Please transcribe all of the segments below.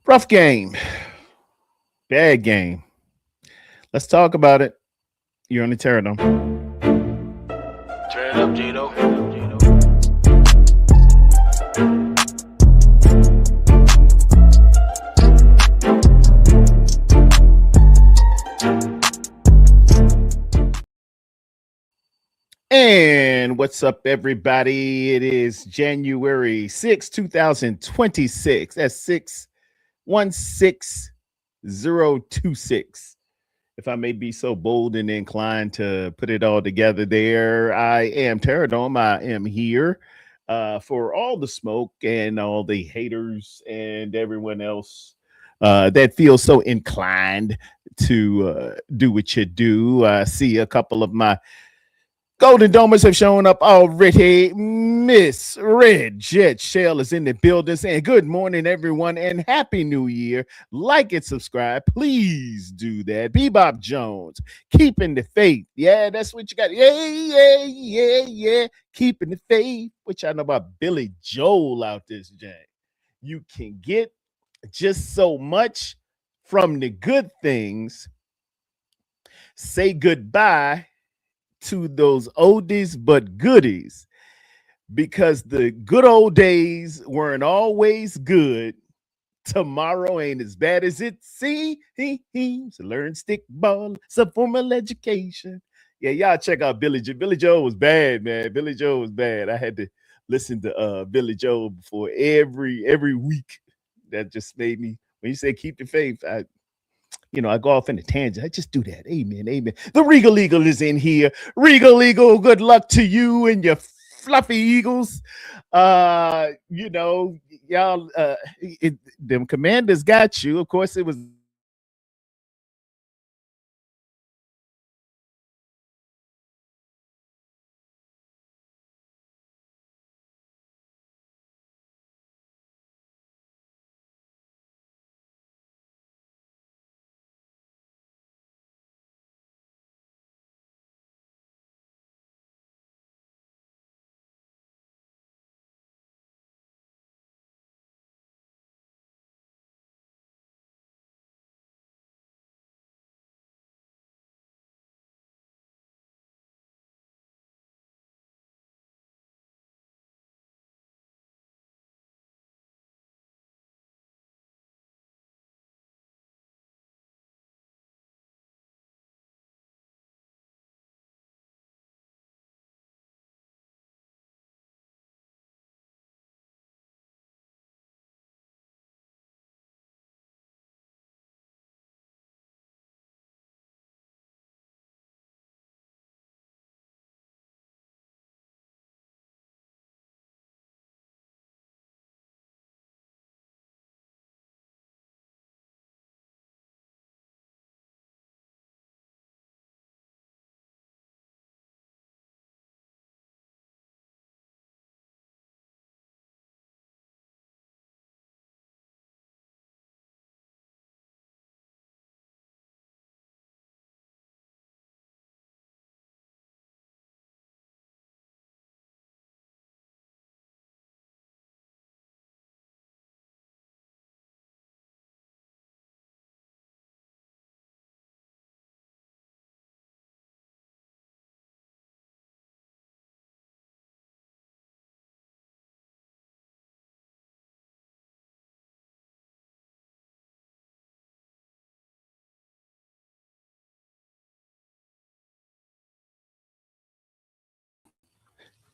Rough game, bad game. Let's talk about it. You're on the Terradome. Turn it up, Gino. And what's up, everybody? It is January 6, 2026. That's 616026. If I may be so bold and inclined to put it all together there, I am Terradome. I am here for all the smoke and all the haters and everyone else that feels so inclined to do what you do. I see a couple of my Golden Domers have shown up already. Miss Red Jet Shell is in the building saying good morning, everyone, and Happy New Year. Like and subscribe. Please do that. Bebop Jones, keeping the faith. Yeah, that's what you got. Yeah. Keeping the faith. Which I know about Billy Joel out this jam. You can get just so much from the good things. Say goodbye to those oldies but goodies, because the good old days weren't always good. Tomorrow ain't as bad as it seems. Learn stickball, some formal education. Yeah, y'all check out Billy Joel. Billy Joel was bad, man. Billy Joel was bad. I had to listen to Billy Joel before every week. That just made me, when you say keep the faith, I go off in a tangent. I just do that. Amen. The Regal Eagle is in here. Regal Eagle, good luck to you and your fluffy eagles. Y'all, them commanders got you. Of course, it was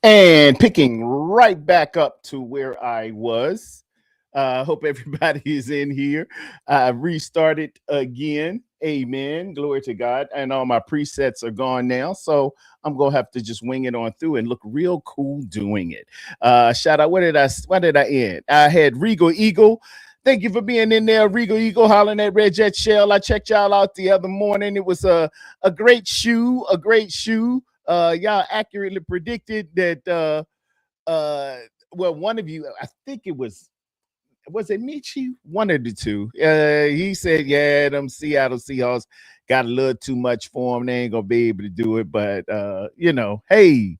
and picking right back up to where I was. Hope everybody is in here. I restarted again. Amen. Glory to God. And all my presets are gone now. So I'm gonna have to just wing it on through and look real cool doing it. Shout out. Where did I end? I had Regal Eagle. Thank you for being in there, Regal Eagle, hollering at Red Jet Shell. I checked y'all out the other morning. It was a great shoe, y'all accurately predicted that one of you, I think it was it Michi? One of the two. He said, yeah, them Seattle Seahawks got a little too much for them. They ain't gonna be able to do it. But hey,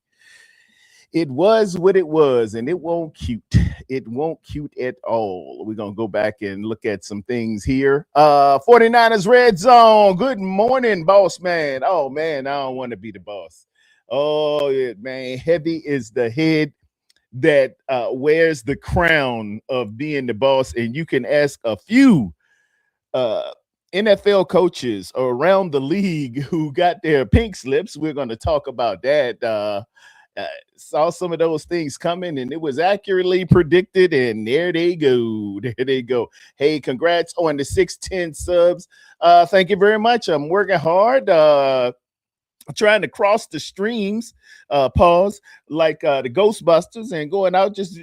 it was what it was, and it won't cute. it won't cute at all. We're gonna go back and look at some things here. 49ers red zone. Good morning, boss man. Oh man, I don't want to be the boss. Oh yeah, man. Heavy is the head that wears the crown of being the boss, and you can ask a few uh NFL coaches around the league who got their pink slips. We're going to talk about that. Saw some of those things coming, and it was accurately predicted. And there they go. There they go. Hey, congrats on the 610 subs. Thank you very much. I'm working hard. Trying to cross the streams, pause, like the Ghostbusters, and going out just,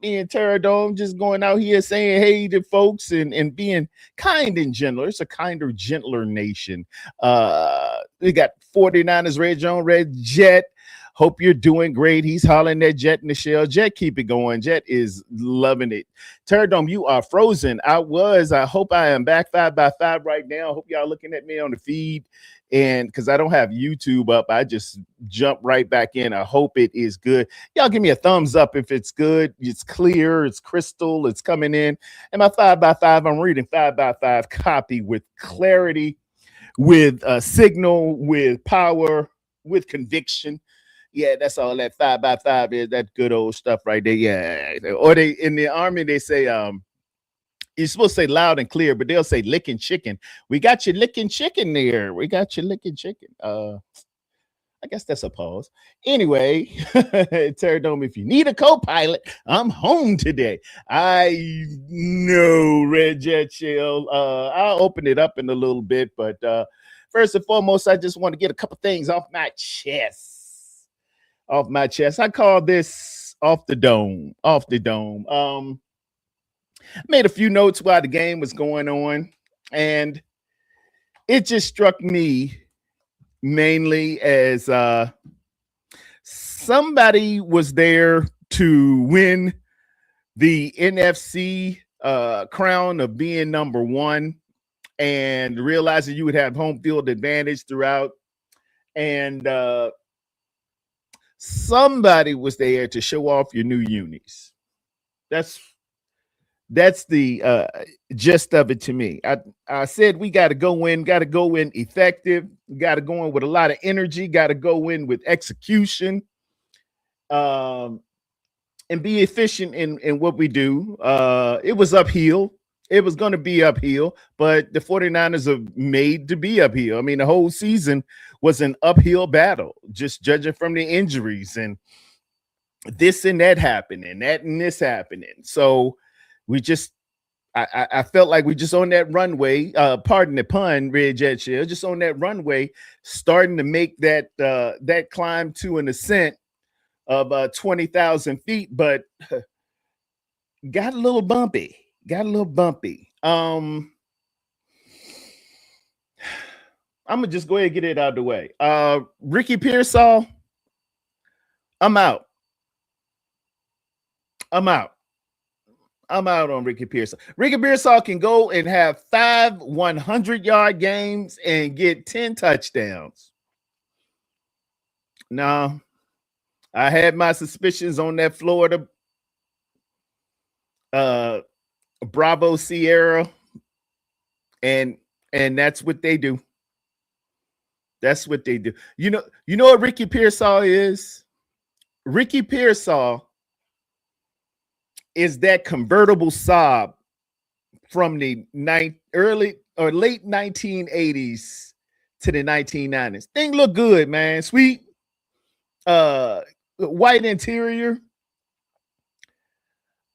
being Terradome, just going out here saying hey to folks and being kind and gentle. It's a kinder, gentler nation. We got 49ers Red Zone, Red Jet. Hope you're doing great. He's hollering at Jet in the shell. Jet, keep it going. Jet is loving it. Terradome, you are frozen. I hope I am back 5x5 right now. Hope y'all looking at me on the feed. And because I don't have YouTube up, I just jump right back in. I hope it is good. Y'all give me a thumbs up if it's good. It's clear, it's crystal, it's coming in. And my 5x5, I'm reading 5x5 copy with clarity, with signal, with power, with conviction. Yeah, that's all that 5x5 is. That good old stuff right there. Yeah. Or they in the Army, they say you're supposed to say loud and clear, but they'll say licking chicken. We got you licking chicken there. We got you licking chicken. I guess that's a pause. Anyway, Terradome, if you need a co-pilot, I'm home today. I know, Red Jet Shell. I'll open it up in a little bit, but first and foremost, I just want to get a couple things off my chest. I call this off the dome. Made a few notes while the game was going on, and it just struck me mainly as somebody was there to win the NFC crown of being number one, and realizing you would have home field advantage throughout, and somebody was there to show off your new unis. That's the gist of it to me. I said we got to go in effective, got to go in with a lot of energy, got to go in with execution, and be efficient in what we do. It was uphill. It was going to be uphill, but the 49ers are made to be uphill. I mean, the whole season was an uphill battle, just judging from the injuries and this and that happening, that and this happening. So I felt like we just on that runway, pardon the pun, Red Jet Shell, just on that runway, starting to make that climb to an ascent of 20,000 feet, but got a little bumpy. I'm gonna just go ahead and get it out of the way. Ricky Pearsall, I'm out on Ricky Pearsall. Ricky Pearsall can go and have 5 100-yard games and get 10 touchdowns. No, I had my suspicions on that Florida Bravo Sierra, and that's what they do. That's what they do. You know what Ricky Pearsall is? Ricky Pearsall is that convertible Saab from the early or late 1980s to the 1990s. Thing look good, man. Sweet, white interior,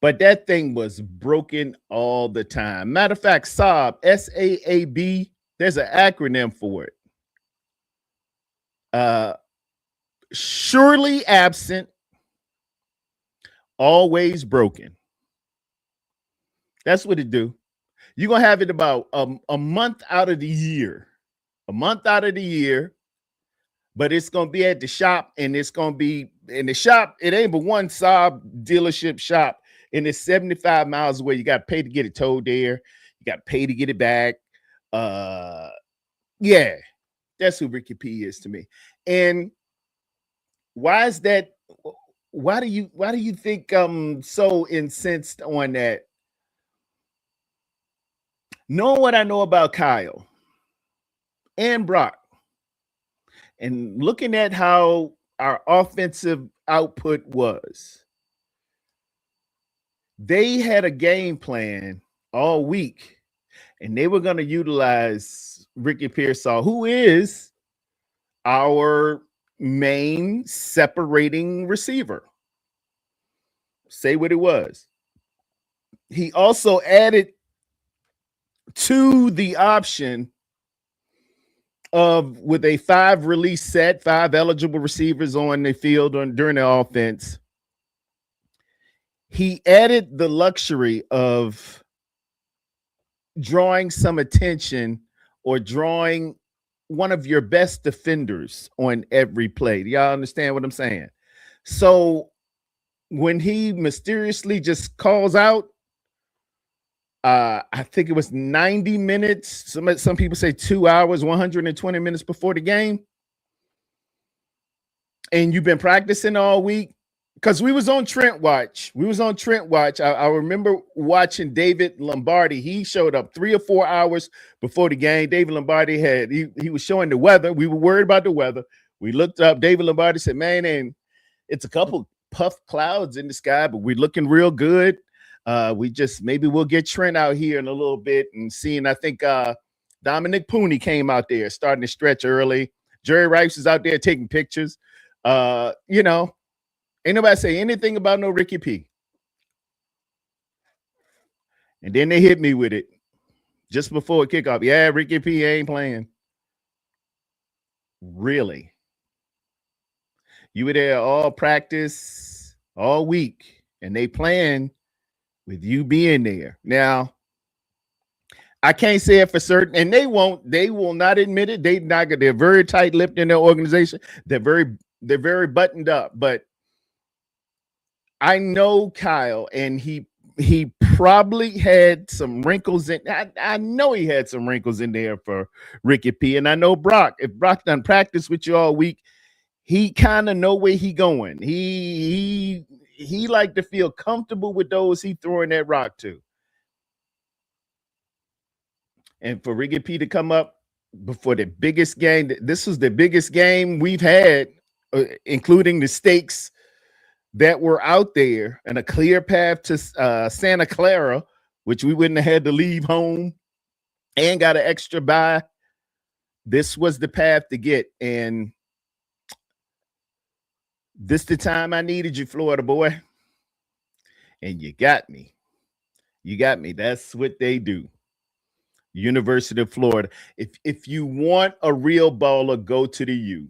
but that thing was broken all the time. Matter of fact, Saab, SAAB, there's an acronym for it. Surely absent, always broken. That's what it do. You're going to have it about a month out of the year. But it's going to be at the shop, and it's going to be in the shop. It ain't but one Saab dealership shop, and it's 75 miles away. You got to pay to get it towed there. You got to pay to get it back. Yeah, that's who Ricky P is to me. And why is that why do you think I'm so incensed on that? Knowing what I know about Kyle and Brock, and looking at how our offensive output was, they had a game plan all week, and they were going to utilize Ricky Pearsall, who is our main separating receiver. Say what it was. He also added to the option of, with a 5 release set, 5 eligible receivers on the field during the offense, he added the luxury of drawing some attention or drawing one of your best defenders on every play. Do y'all understand what I'm saying? So when he mysteriously just calls out, I think it was 90 minutes. Some people say 2 hours, 120 minutes before the game. And you've been practicing all week. Because we was on Trent Watch. I remember watching David Lombardi. He showed up 3 or 4 hours before the game. David Lombardi he was showing the weather. We were worried about the weather. We looked up. David Lombardi said, man, and it's a couple puff clouds in the sky, but we're looking real good. Maybe we'll get Trent out here in a little bit and seeing. I think Dominic Pooney came out there starting to stretch early. Jerry Rice is out there taking pictures. Ain't nobody say anything about no Ricky P. And then they hit me with it just before kickoff. Yeah, Ricky P ain't playing. Really? You were there all practice, all week, and they playing with you being there. Now, I can't say it for certain, and they will not admit it. They're very tight-lipped in their organization. They're very buttoned up, but I know Kyle, and he probably had some wrinkles in. I know he had some wrinkles in there for Ricky P. And I know Brock. If Brock done practice with you all week, he kind of know where he going. He like to feel comfortable with those he throwing that rock to. And for Ricky P to come up before the biggest game, this was the biggest game we've had, including the stakes that were out there, and a clear path to Santa Clara, which we wouldn't have had to leave home and got an extra bye. This was the path to get. And this the time I needed you, Florida boy. And you got me. That's what they do. University of Florida. If you want a real baller, go to the U.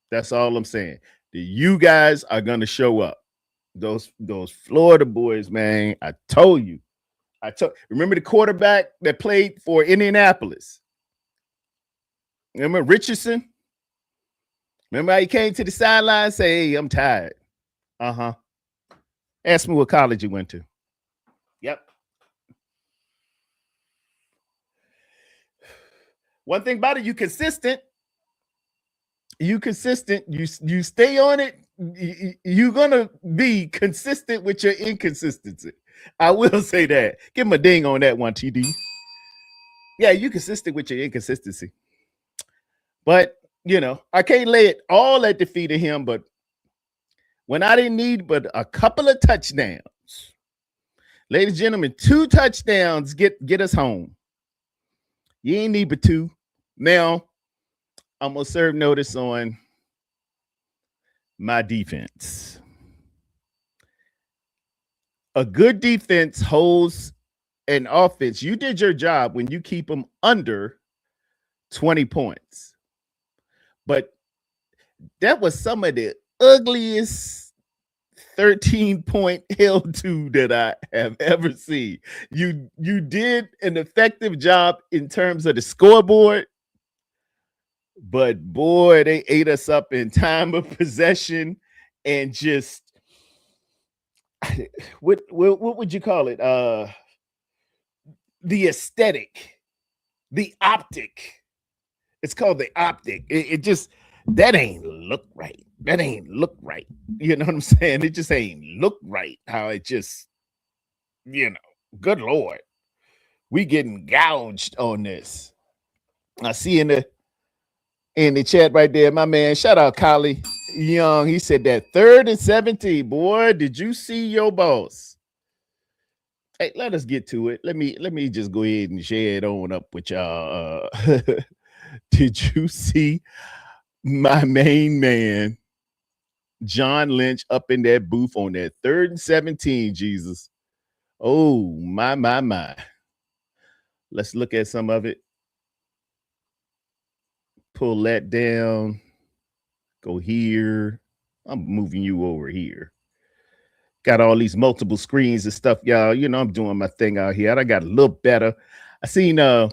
That's all I'm saying. The U guys are gonna show up. Those Florida boys, man. I told you. Remember the quarterback that played for Indianapolis? Remember Richardson? Remember how he came to the sideline and say, hey, I'm tired. Uh-huh. Ask me what college he went to. Yep. One thing about it, you consistent. You stay on it. You're gonna be consistent with your inconsistency. I will say that. Give him a ding on that one, TD. Yeah, you consistent with your inconsistency. But I can't lay it all at the feet of him. But when I didn't need but a couple of touchdowns, ladies and gentlemen, 2 touchdowns get us home. You ain't need but 2. Now, I'm going to serve notice on my defense. A good defense holds an offense. You did your job when you keep them under 20 points. But that was some of the ugliest 13-point held to that I have ever seen. You did an effective job in terms of the scoreboard. But boy, they ate us up in time of possession and just what would you call it? The aesthetic, the optic. It's called the optic. It just That ain't look right. That ain't look right. You know what I'm saying? It just ain't look right. How it just, good Lord. We getting gouged on this. I see in the chat right there, my man, shout out Kylie Young. He said that 3rd and 17. Boy, did you see your boss? Hey, let us get to it. Let me just go ahead and share it on up with y'all. Did you see my main man, John Lynch, up in that booth on that 3rd and 17, Jesus? Oh, my. Let's look at some of it. Pull that down. Go here. I'm moving you over here. Got all these multiple screens and stuff, y'all. You know, I'm doing my thing out here. I got a little better. I seen my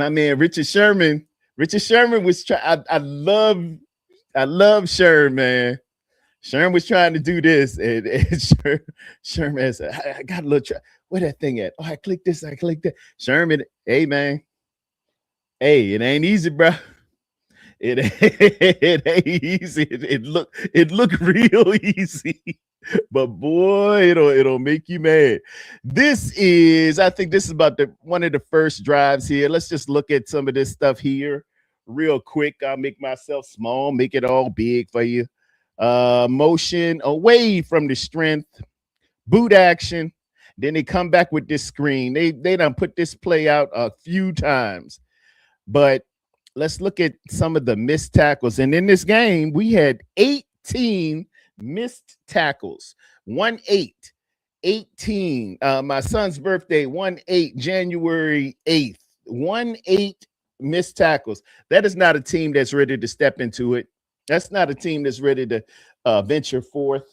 man Richard Sherman. Richard Sherman was trying. I love Sherman, man. Sherman was trying to do this, and Sherman said, I got a little try. Where that thing at? Oh, I clicked this, I clicked that. Sherman, hey man. Hey, it ain't easy, bro. It ain't easy. It look real easy, but boy, it'll make you mad. I think this is about one of the first drives here. Let's just look at some of this stuff here real quick. I'll make myself small, make it all big for you. Motion away from the strength, boot action. Then they come back with this screen. They done put this play out a few times, but let's look at some of the missed tackles. And in this game, we had 18 missed tackles. 18. My son's birthday, 18, January 8th. 18 missed tackles. That is not a team that's ready to step into it. That's not a team that's ready to venture forth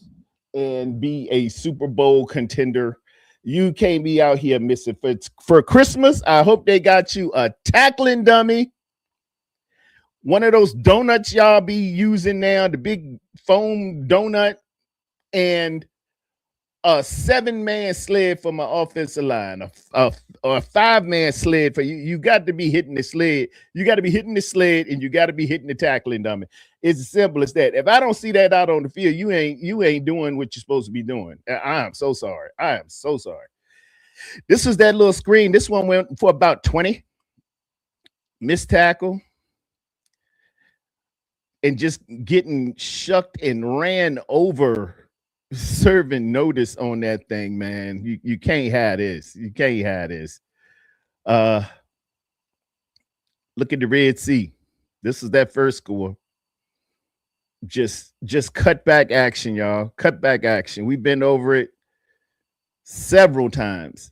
and be a Super Bowl contender. You can't be out here missing. For Christmas, I hope they got you a tackling dummy. One of those donuts y'all be using now, the big foam donut, and a 7-man sled for my offensive line, or a 5-man sled for you. You got to be hitting the sled. You got to be hitting the sled, and you got to be hitting the tackling dummy. It's as simple as that. If I don't see that out on the field, you ain't doing what you're supposed to be doing. I am so sorry. I am so sorry. This was that little screen. This one went for about 20. Missed tackle. And just getting shucked and ran over, serving notice on that thing, man. You can't have this. You can't have this. Look at the Red Sea. This is that first score. Just cut back action, y'all. Cut back action. We've been over it several times.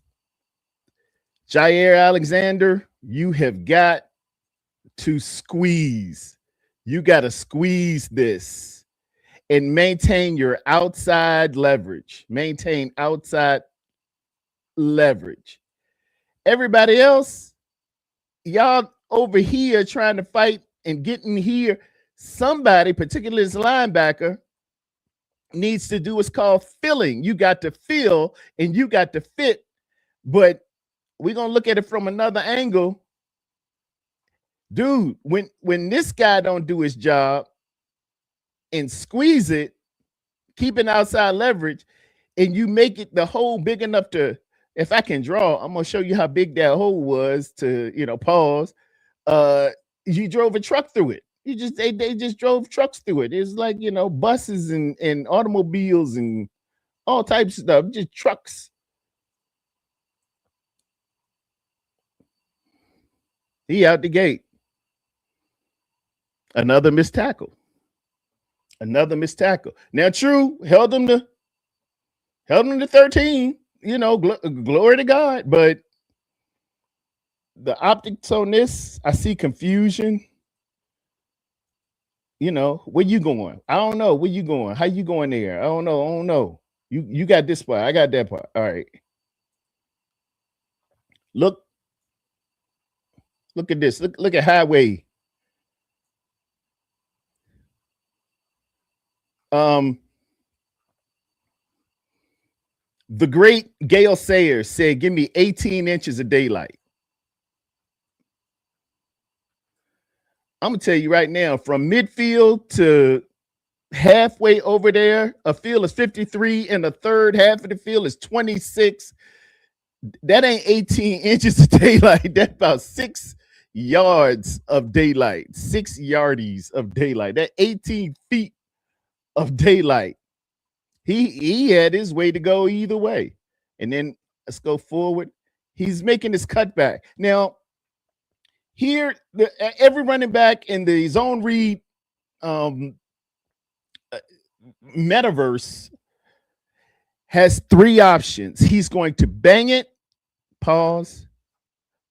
Jair Alexander, you have got to squeeze. You got to squeeze this and maintain your outside leverage. Maintain outside leverage. Everybody else, y'all over here trying to fight and getting here. Somebody, particularly this linebacker, needs to do what's called filling. You got to fill and you got to fit. But we're going to look at it from another angle. Dude, when this guy don't do his job and squeeze it, keeping outside leverage, and you make it the hole big enough to, if I can draw, I'm gonna show you how big that hole was to, pause. You drove a truck through it. They just drove trucks through it. It's like, buses and automobiles and all types of stuff, just trucks. He out the gate. Another missed tackle. Now, true, held him to 13. Glory to God. But the optics on this, I see confusion. Where you going? I don't know. Where you going? How you going there? I don't know. You got this part. I got that part. All right. Look at this. Look at highway. The great Gale Sayers said, give me 18 inches of daylight. I'm gonna tell you right now, from midfield to halfway over there, a field is 53, and the third half of the field is 26. That ain't 18 inches of daylight. That's about 6 yards of daylight, 6 yardies of daylight. That 18 feet of daylight. He had his way to go either way. And then let's go forward. He's making his cutback. Now, here, every running back in the zone read metaverse has 3 options. He's going to bang it, pause,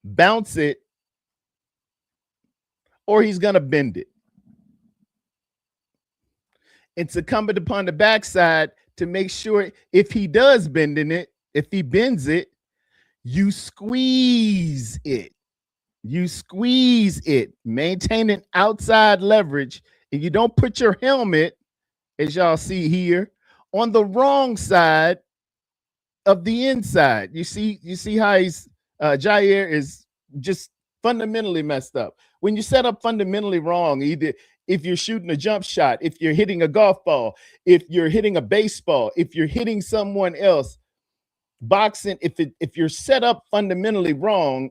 bounce it, or he's going to bend it. It's incumbent upon the backside to make sure if he does bending it, if he bends it, you squeeze it. You squeeze it, maintaining outside leverage, and you don't put your helmet, as y'all see here, on the wrong side of the inside. You see how he's Jair is just fundamentally messed up. When you set up fundamentally wrong, either if you're shooting a jump shot, if you're hitting a golf ball, if you're hitting a baseball, if you're hitting someone else, boxing, if you're set up fundamentally wrong,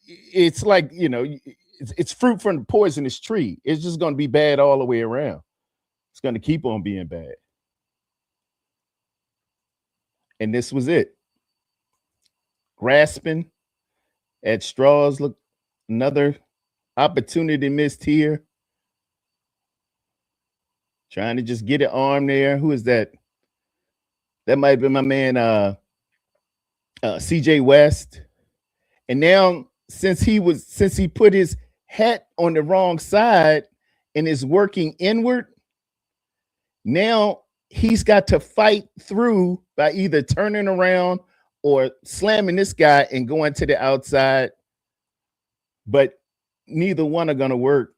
it's like, it's fruit from the poisonous tree. It's just going to be bad all the way around. It's going to keep on being bad. And this was it. Grasping at straws. Look, another opportunity missed here. Trying to just get an arm there. Who is that? That might be my man, CJ West. And now, since he put his hat on the wrong side and is working inward, now he's got to fight through by either turning around or slamming this guy and going to the outside. But neither one are going to work.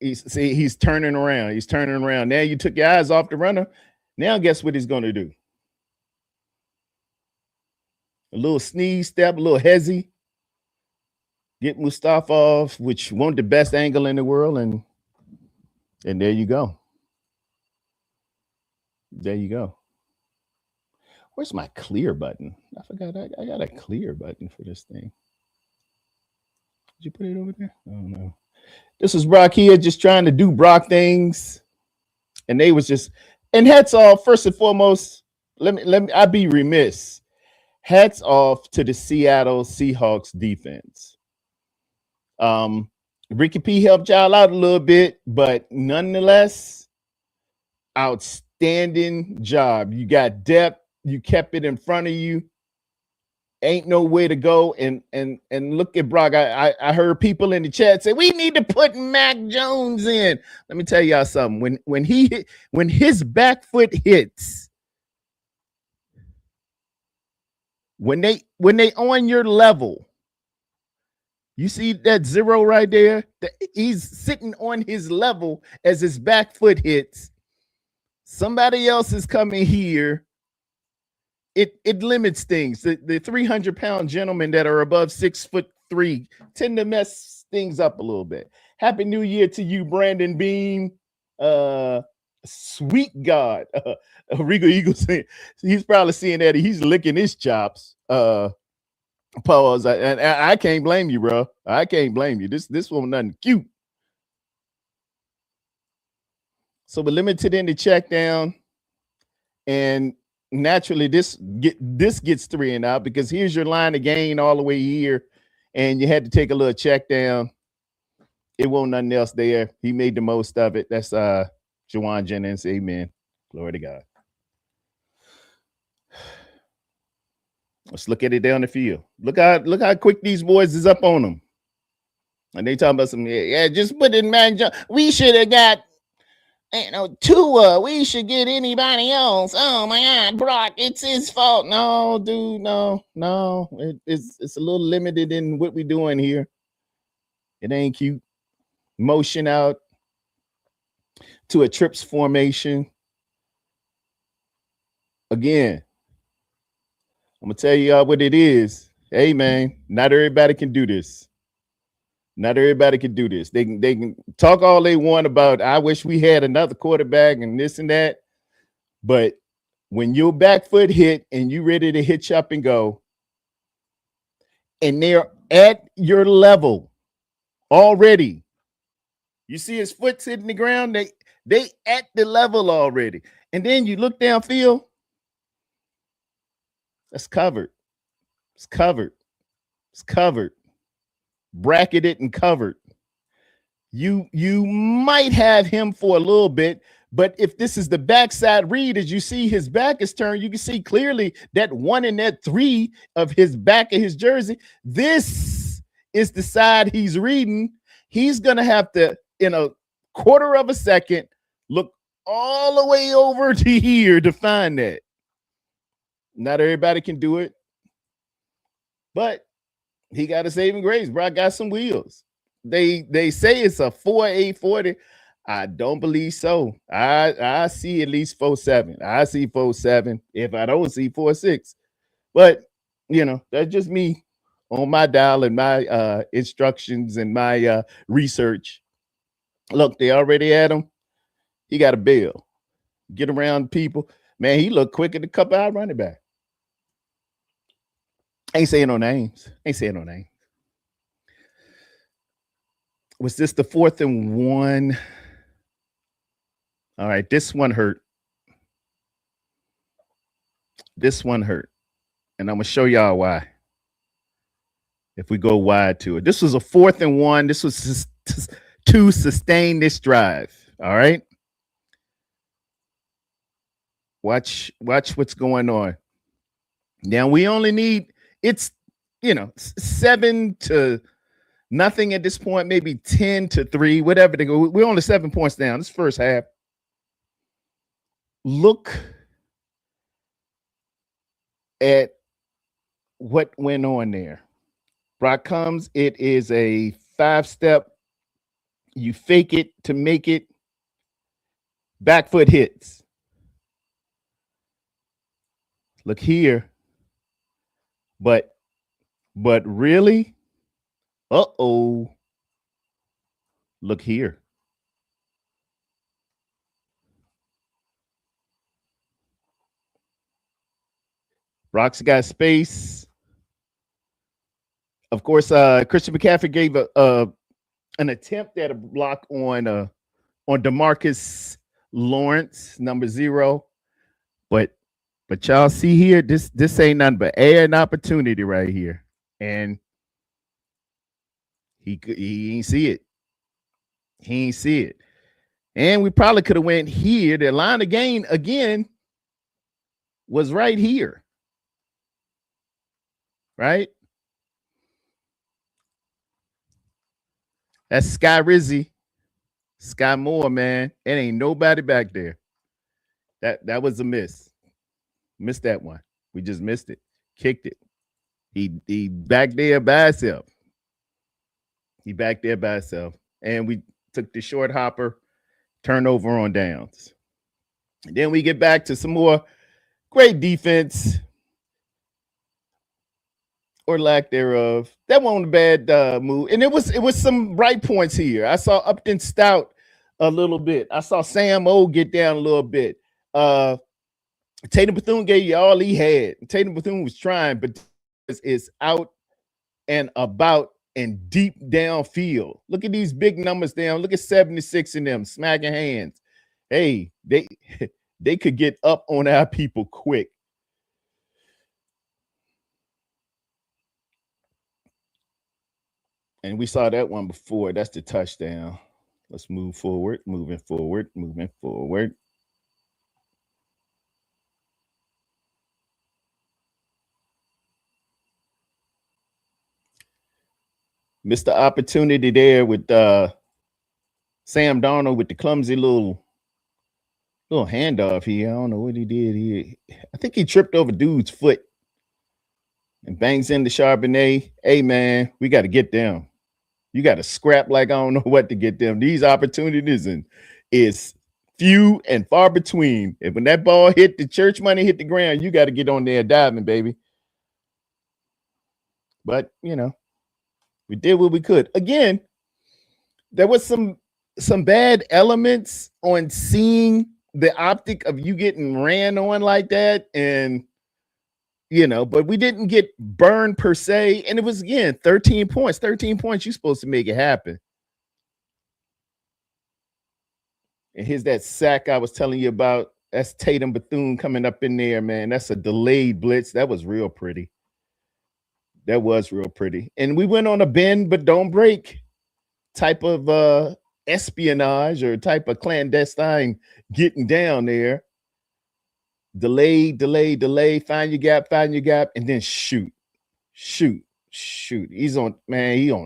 He's turning around. He's turning around. Now you took your eyes off the runner. Now guess what he's going to do? A little sneeze step, a little hezzy. Get Mustafa off, which wasn't the best angle in the world, and there you go. There you go. Where's my clear button? I forgot I got a clear button for this thing. Did you put it over there? Oh no. This is Brock here, just trying to do Brock things, and they was just. And hats off, first and foremost. Let me. I'd be remiss. Hats off to the Seattle Seahawks defense. Ricky P helped y'all out a little bit, but nonetheless, outstanding job. You got depth. You kept it in front of you. Ain't no way to go. And look at Brock. I heard people in the chat say we need to put Mac Jones in. Let me tell y'all something. When his back foot hits, when they on your level. You see that 0 right there? He's sitting on his level as his back foot hits. Somebody else is coming here. It limits things. The 300-pound gentlemen that are above 6'3" tend to mess things up a little bit. Happy New Year to you, Brandon Beam. Sweet God. Regal Eagles. He's probably seeing that. He's licking his chops. Pause. I can't blame you, bro. I can't blame you. This one nothing cute. So we're limited in the check down, and naturally this gets 3 and out because here's your line of gain all the way here, and you had to take a little check down. It wasn't nothing else there. He made the most of it. That's Juwan Jennings. Amen. Glory to God. Let's look at it down the field. Look how quick these boys is up on them. And they talking about some, just put in Mac Jones. We should have got, Tua. We should get anybody else. Oh my God, Brock, it's his fault. No, dude, no. It's a little limited in what we're doing here. It ain't cute. Motion out to a trips formation. Again, I'm gonna tell you what it is. Hey man, not everybody can do this. Not everybody can do this. They can talk all they want about, I wish we had another quarterback and this and that. But when your back foot hit and you ready to hitch up and go, and they're at your level already, you see his foot's hitting the ground, they at the level already. And then you look downfield, that's covered. It's covered. It's covered. Bracketed and covered. You might have him for a little bit, but if this is the backside read, as you see his back is turned, you can see clearly that 1 and that 3 of his back of his jersey. This is the side he's reading. He's going to have to, in a quarter of a second, look all the way over to here to find that. Not everybody can do it, but he got a saving grace. Brock got some wheels. They say it's a 4.840. I don't believe so. I see at least 4.7. I see 4.7 if I don't see 4.6. But you know, that's just me on my dial and my instructions and my research. Look, they already had him. He got a bill. Get around people. Man, he looked quicker to cup out running back. Ain't saying no names. Ain't saying no names. Was this the 4th and 1? All right, this one hurt. This one hurt. And I'm going to show y'all why. If we go wide to it. This was a 4th and 1. This was to sustain this drive. All right. Watch what's going on. Now we only need, it's, 7 to nothing at this point, maybe 10 to 3, whatever they go. We're only 7 points down. This first half. Look at what went on there. Brock comes. It is a 5-step. You fake it to make it. Back foot hits. Look here. But really? Uh-oh. Look here. Brock's got space. Of course, Christian McCaffrey gave an attempt at a block on DeMarcus Lawrence, number 0. But y'all see here, this ain't nothing but air and opportunity right here. And he ain't see it. He ain't see it. And we probably could have went here. The line of gain again was right here. Right? That's Sky Rizzy. Sky Moore, man. It ain't nobody back there. That was a miss. Missed that one. We just missed it. Kicked it. He back there by himself. He back there by himself. And we took the short hopper, turnover on downs. And then we get back to some more great defense. Or lack thereof. That wasn't a bad move. And it was some bright points here. I saw Upton Stout a little bit. I saw Sam O get down a little bit. Tatum Bethune gave you all he had. Tatum Bethune was trying, but it's out and about and deep downfield. Look at these big numbers down. Look at 76 in them, smacking hands. Hey, they could get up on our people quick. And we saw that one before. That's the touchdown. Let's move forward, moving forward. Missed the opportunity there with Sam Darnold with the clumsy little handoff here. I don't know what he did here. I think he tripped over dude's foot and bangs into Charbonnet. Hey, man, we got to get them. You got to scrap like I don't know what to get them. These opportunities is few and far between. And when that ball hit the church money, hit the ground, you got to get on there diving, baby. But, We did what we could. Again, there was some bad elements on seeing the optic of you getting ran on like that, and but we didn't get burned per se. And it was again 13 points. 13 points, you're supposed to make it happen. And here's that sack I was telling you about. That's Tatum Bethune coming up in there, man. That's a delayed blitz. That was real pretty. That was real pretty. And we went on a bend but don't break type of espionage or type of clandestine getting down there. Delay, find your gap, and then shoot. He's on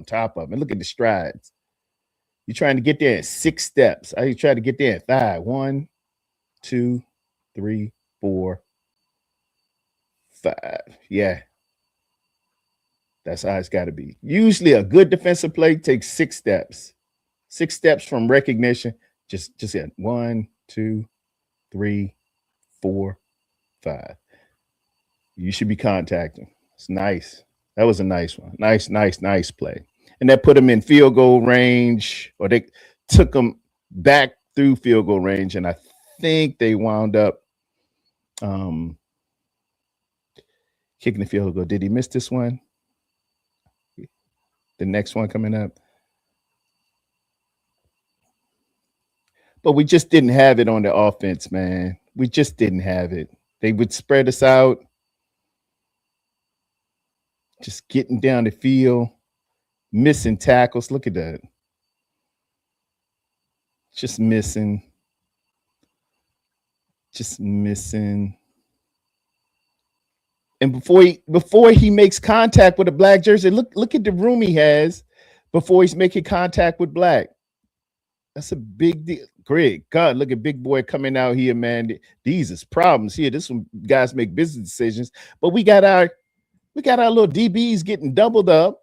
top of it. Look at the strides. You're trying to get there in 6 steps. I try to get there in 5. 1, 2, 3, 4, 5. Yeah. That's how it's got to be. Usually a good defensive play takes 6 steps. 6 steps from recognition. Just 1, 2, 3, 4, 5. You should be contacting. It's nice. That was a nice one. Nice play. And that put them in field goal range, or they took them back through field goal range. And I think they wound up kicking the field goal. Did he miss this one? The next one coming up. But we just didn't have it on the offense, man. We just didn't have it. They would spread us out. Just getting down the field. Missing tackles. Look at that. Just missing. And before he makes contact with a black jersey, look at the room he has before he's making contact with black. That's a big deal. Greg, God, look at big boy coming out here, man. These is problems here. This one guys make business decisions. But we got our little DBs getting doubled up.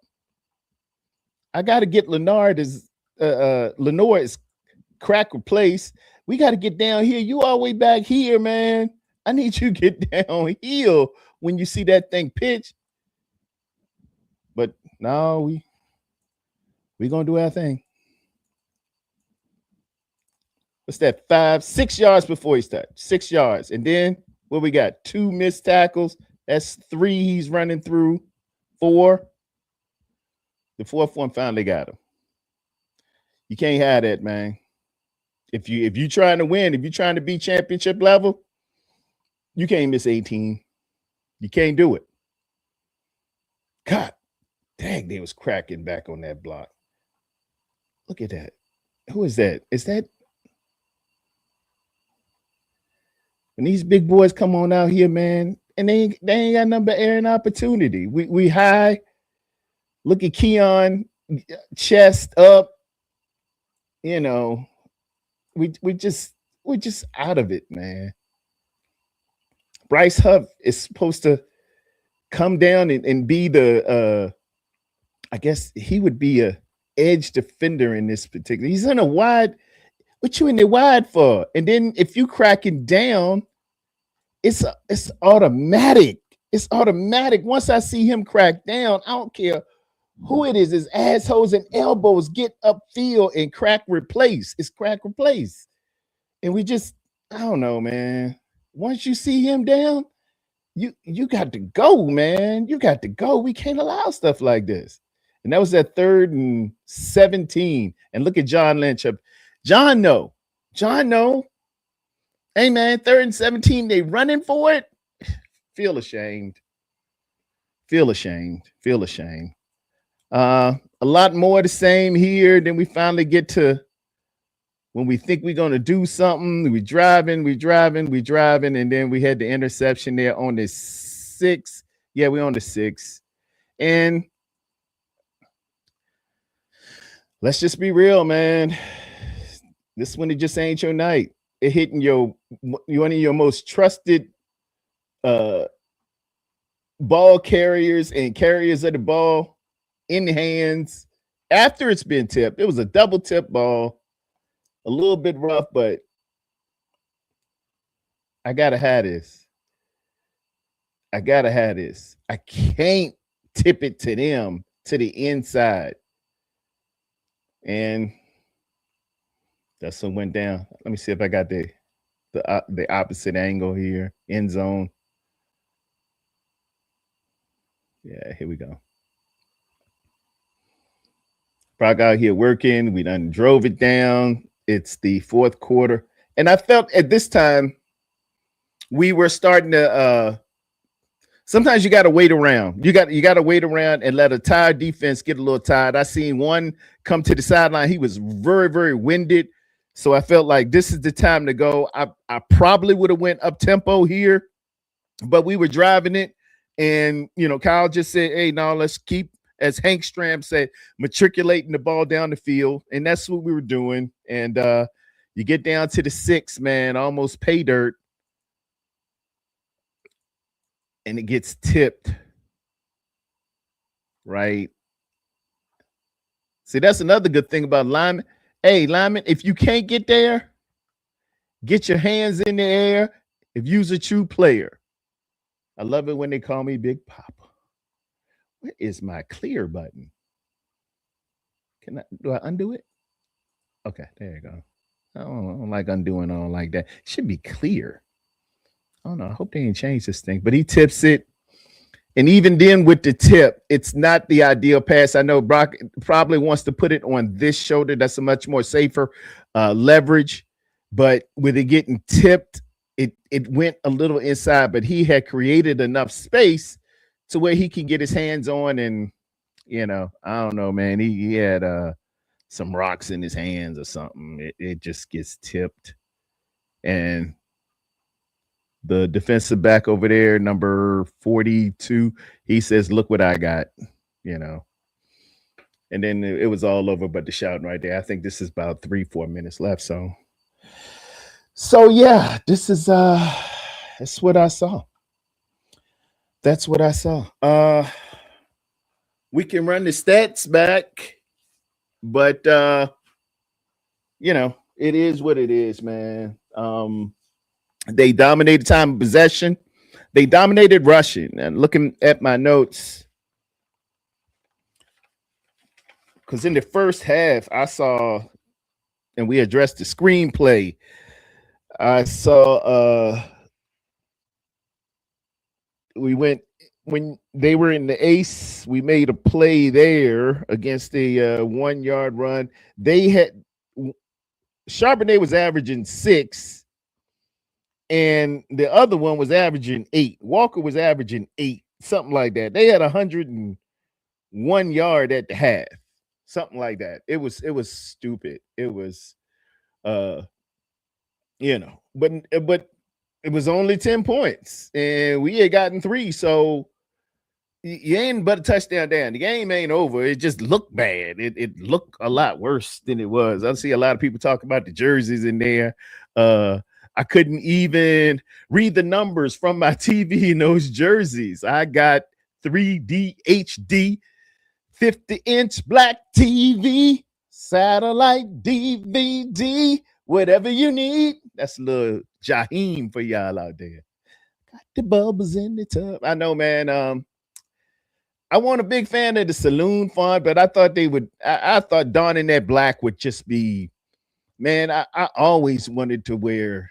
I got to get Lenore is crack replaced. We got to get down here. You all the way back here, man. I need you to get down here when you see that thing pitch. But no, we gonna do our thing. What's that? 5, 6 yards before he starts. 6 yards. And then what we got? 2 missed tackles. That's 3 he's running through. 4. The 4th one finally got him. You can't have that, man. If you're trying to win, if you're trying to be championship level, you can't miss 18. You can't do it. God, dang, they was cracking back on that block. Look at that. Who is that? Is that when these big boys come on out here, man, and they ain't got nothing but air and opportunity. We high. Look at Keon, chest up. We just out of it, man. Bryce Huff is supposed to come down and be the I guess he would be a edge defender in this particular. He's in a wide. What you in the wide for? And then if you cracking down, it's automatic. It's automatic. Once I see him crack down, I don't care who it is. His assholes and elbows get upfield and crack replace. It's crack replace. And we just, I don't know, man. Once you see him down, you got to go, man. You got to go. We can't allow stuff like this. And that was that 3rd and 17. And look at John Lynch up. John no. Hey, man, 3rd and 17, they running for it. Feel ashamed. A lot more the same here. Then we finally get to when we think we're going to do something. We driving. And then we had the interception there on the 6. Yeah, we're on the 6. And let's just be real, man. This one, it just ain't your night. It hitting one of your most trusted ball carriers and carriers of the ball in hands after it's been tipped. It was a double tip ball, a little bit rough, but I gotta have this. I can't tip it to them to the inside. And that's what went down. Let me see if I got the opposite angle here. End zone. Yeah, here we go. Brock out here working. We done drove it down. It's the fourth quarter. And I felt at this time we were starting to sometimes you got to wait around. You got to wait around and let a tired defense get a little tired. I seen one come to the sideline. He was very, very winded. So I felt like this is the time to go. I probably would have went up tempo here, but we were driving it. And, Kyle just said, hey, now let's keep, as Hank Stram said, matriculating the ball down the field. And that's what we were doing. And you get down to the 6, man, almost pay dirt. And it gets tipped. Right. See, that's another good thing about linemen. Hey, lineman, if you can't get there, get your hands in the air if you're a true player. I love it when they call me Big Papa. Where is my clear button? Do I undo it? Okay, there you go. I don't like undoing all like that. It should be clear. I don't know. I hope they ain't changed this thing. But he tips it. And even then with the tip, it's not the ideal pass. I know Brock probably wants to put it on this shoulder. That's a much more safer leverage. But with it getting tipped, it went a little inside. But he had created enough space to where he can get his hands on. And, I don't know, man. He had some rocks in his hands or something. It just gets tipped. And the defensive back over there, number 42, he says, look what I got, And then it was all over but the shouting right there. I think this is about 3-4 minutes left. So yeah, this is that's what I saw. That's what I saw. We can run the stats back, but it is what it is, man. They dominated time of possession. They dominated rushing. And looking at my notes, because in the first half, I saw, and we addressed the screenplay. I saw when they were in the ace, we made a play there against a 1-yard run. They had Charbonnet was averaging 6. And the other one was averaging 8. Walker was averaging 8, something like that. They had 101 yard at the half, something like that. It was stupid. It was, but it was only 10 points, and we had gotten 3. So you ain't but a touchdown down. The game ain't over. It just looked bad. It looked a lot worse than it was. I see a lot of people talk about the jerseys in there. I couldn't even read the numbers from my TV in those jerseys. I got 3D HD, 50-inch black TV, satellite DVD, whatever you need. That's a little Jaheim for y'all out there. Got the bubbles in the tub. I know, man. I wasn't a big fan of the saloon font, but I thought I thought donning that black would just be, man, I always wanted to wear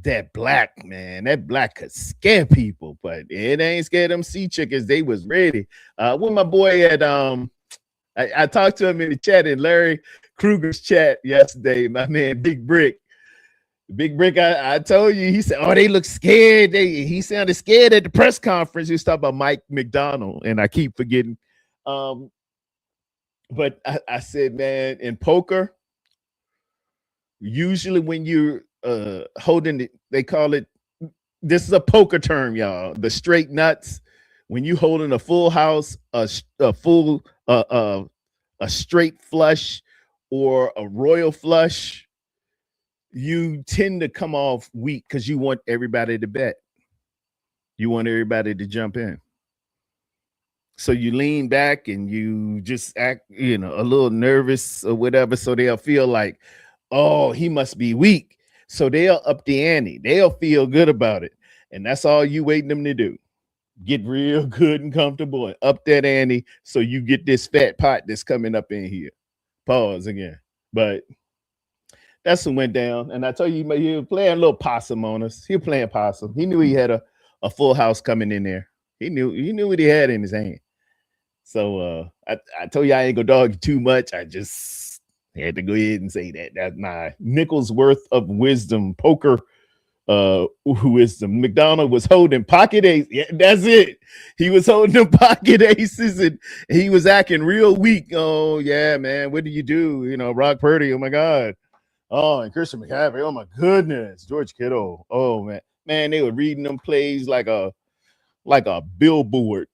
that black, man. That black could scare people, but it ain't scared them sea chickens. They was ready. When my boy had I talked to him in the chat in Larry Kruger's chat yesterday, my man Big Brick. I told you, he said, oh, they look scared. He sounded scared at the press conference. He was talking about Mike McDonald, and I keep forgetting. But I said, man, in poker, usually when you're holding it, they call it, this is a poker term, y'all, the straight nuts. When you holding a full house, a straight flush or a royal flush, you tend to come off weak because you want everybody to bet. You want everybody to jump in. So you lean back and you just act, a little nervous or whatever. So they'll feel like, oh, he must be weak. So they'll up the ante. They'll feel good about it. And that's all you waiting them to do. get real good and comfortable and up that ante so you get this fat pot that's coming up in here. Pause again. But that's what went down. And I told you, he was playing a little possum on us. He was playing possum. He knew he had a full house coming in there. He knew what he had in his hand. So I told you I ain't gonna dog you too much. I just had to go ahead and say that. That's my nickel's worth of wisdom, poker wisdom. McDonald was holding pocket aces. Yeah, that's it. He was holding the pocket aces and he was acting real weak. Oh, yeah, man. What do you do? You know, Brock Purdy. Oh my God. Oh, and Christian McCaffrey. Oh my goodness. George Kittle. Oh man. Man, they were reading them plays like a billboard.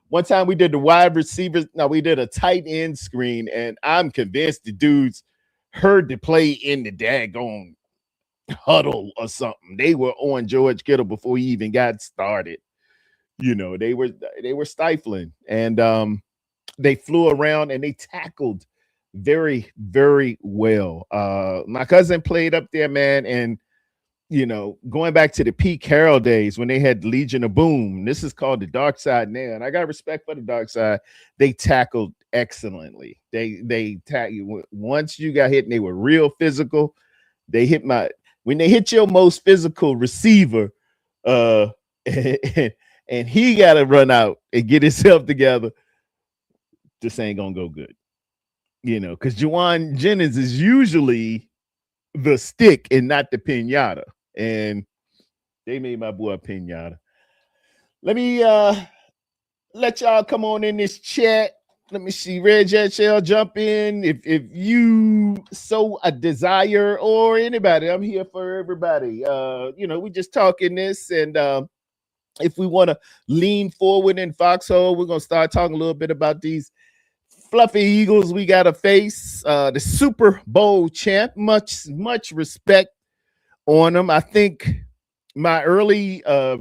One time we did the wide receivers. No, we did a tight end screen, and I'm convinced the dudes heard the play in the daggone huddle or something. They were on George Kittle before he even got started. You know, they were stifling, and they flew around and they tackled very, very well. My cousin played up there, man, and you know, going back to the Pete Carroll days when they had Legion of Boom, this is called the Dark Side now, and I got respect for the Dark Side. They tackled excellently. They tackled once you got hit, and they were real physical. They hit when they hit your most physical receiver, and he got to run out and get himself together. This ain't gonna go good, you know, because Juwan Jennings is usually the stick and not the pinata. And they made my boy a pinata. Let me let y'all come on in this chat. Let me see. Red Jet Shell, jump in if you so a desire, or anybody. I'm here for everybody. You know, we just talking this, and if we want to lean forward in Foxhole, we're gonna start talking a little bit about these fluffy Eagles we gotta face. The Super Bowl champ. Much respect on them. I think my early I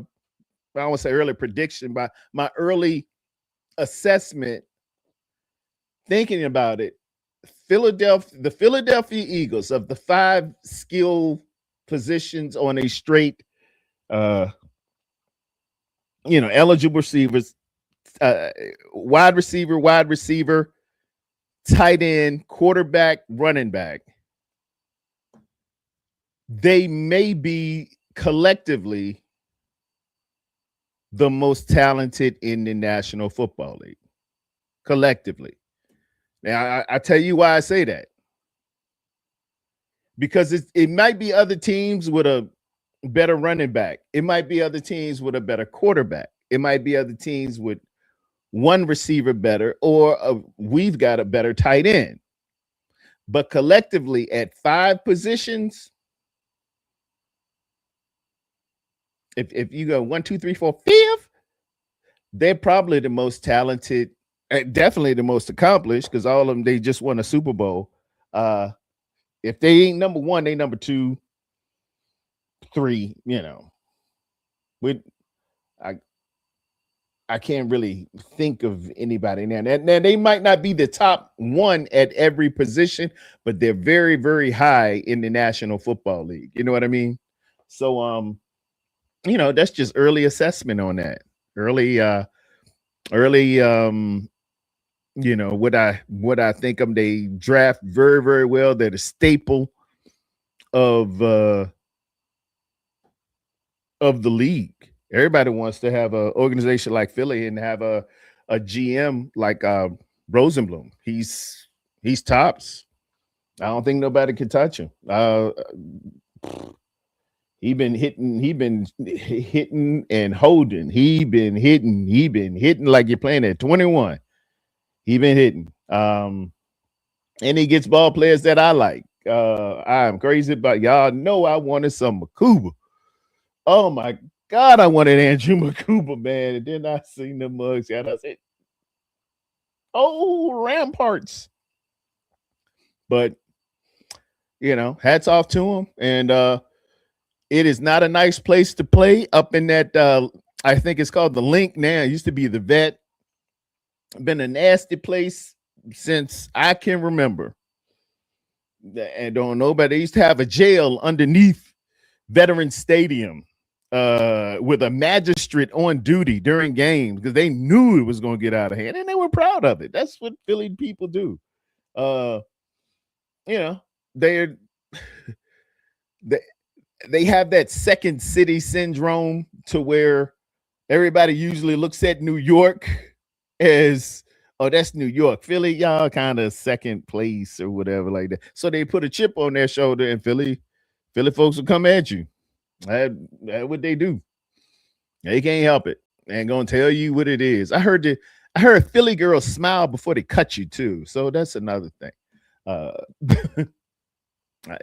don't want to say early prediction, but my early assessment, thinking about it, the Philadelphia Eagles, of the 5 skill positions on a straight eligible receivers, wide receiver, tight end, quarterback, running back, they may be collectively the most talented in the National Football League. Collectively. Now, I tell you why I say that. Because it might be other teams with a better running back. It might be other teams with a better quarterback. It might be other teams with one receiver better, or we've got a better tight end. But collectively, at 5 positions, if you go 1, 2, 3, 4, 5, they're probably the most talented, definitely the most accomplished, because all of them, they just won a Super Bowl. If they ain't number 1, they number 2, 3. You know, I can't really think of anybody now. Now they might not be the top 1 at every position, but they're very, very high in the National Football League. You know what I mean? So you know, that's just early assessment on that. Early you know, what I think of. They draft very, very well. They're the staple of the league. Everybody wants to have an organization like Philly and have a GM like Rosenblum. He's tops. I don't think nobody can touch him. He been hitting and holding. He been hitting like you're playing at 21. He been hitting. And he gets ball players that I like. I'm crazy about, y'all know I wanted some Makuba. Oh my God, I wanted Andrew Makuba, man. And then I seen the mugs and I said, oh, Ramparts. But you know, hats off to him. And it is not a nice place to play up in that. I think it's called the Link now. It used to be the Vet. Been a nasty place since I can remember. And don't know, but they used to have a jail underneath Veterans Stadium. with a magistrate on duty during games because they knew it was going to get out of hand and they were proud of it. That's what Philly people do. You know, they're they, they have that second city syndrome to where everybody usually looks at New York as, oh, that's New York. Philly, y'all kind of second place or whatever like that. So they put a chip on their shoulder and Philly folks will come at you. That's what they do. They can't help it. They ain't gonna tell you what it is. I heard Philly girls smile before they cut you too. So that's another thing.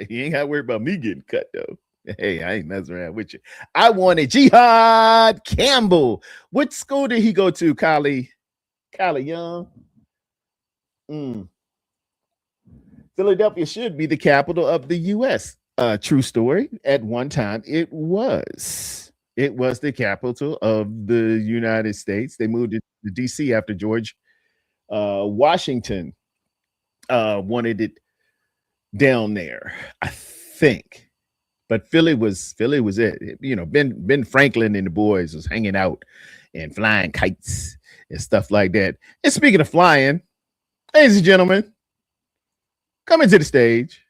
You ain't gotta worry about me getting cut though. Hey, I ain't messing around with you. I wanted Jihad Campbell. What school did he go to, Kylie Young? Philadelphia should be the capital of the U.S. True story. At one time, it was. It was the capital of the United States. They moved it to D.C. after George Washington wanted it down there, I think. But Philly was it. You know, Ben Franklin and the boys was hanging out and flying kites and stuff like that. And speaking of flying, ladies and gentlemen, coming to the stage,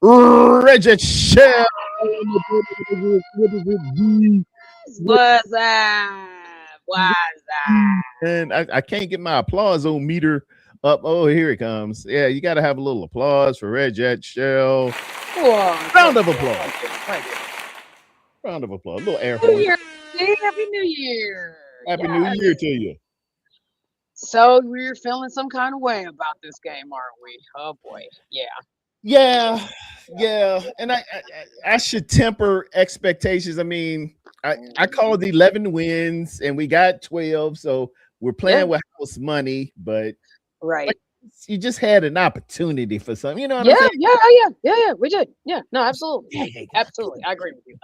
Reggie Shell. What's up? And I can't get my applause meter up. Oh, here it comes. Yeah, you got to have a little applause for Reggie Shell. Round of applause. Round of applause. A little air horn. Happy New Year. Happy New Year to you. So we're feeling some kind of way about this game, aren't we? Oh boy. Yeah. And I should temper expectations. I mean, I called 11 wins and we got 12, so we're playing with house money, but right. You just had an opportunity for something, you know what I'm saying? Yeah, we did. Yeah, no, absolutely. Absolutely. I agree with you.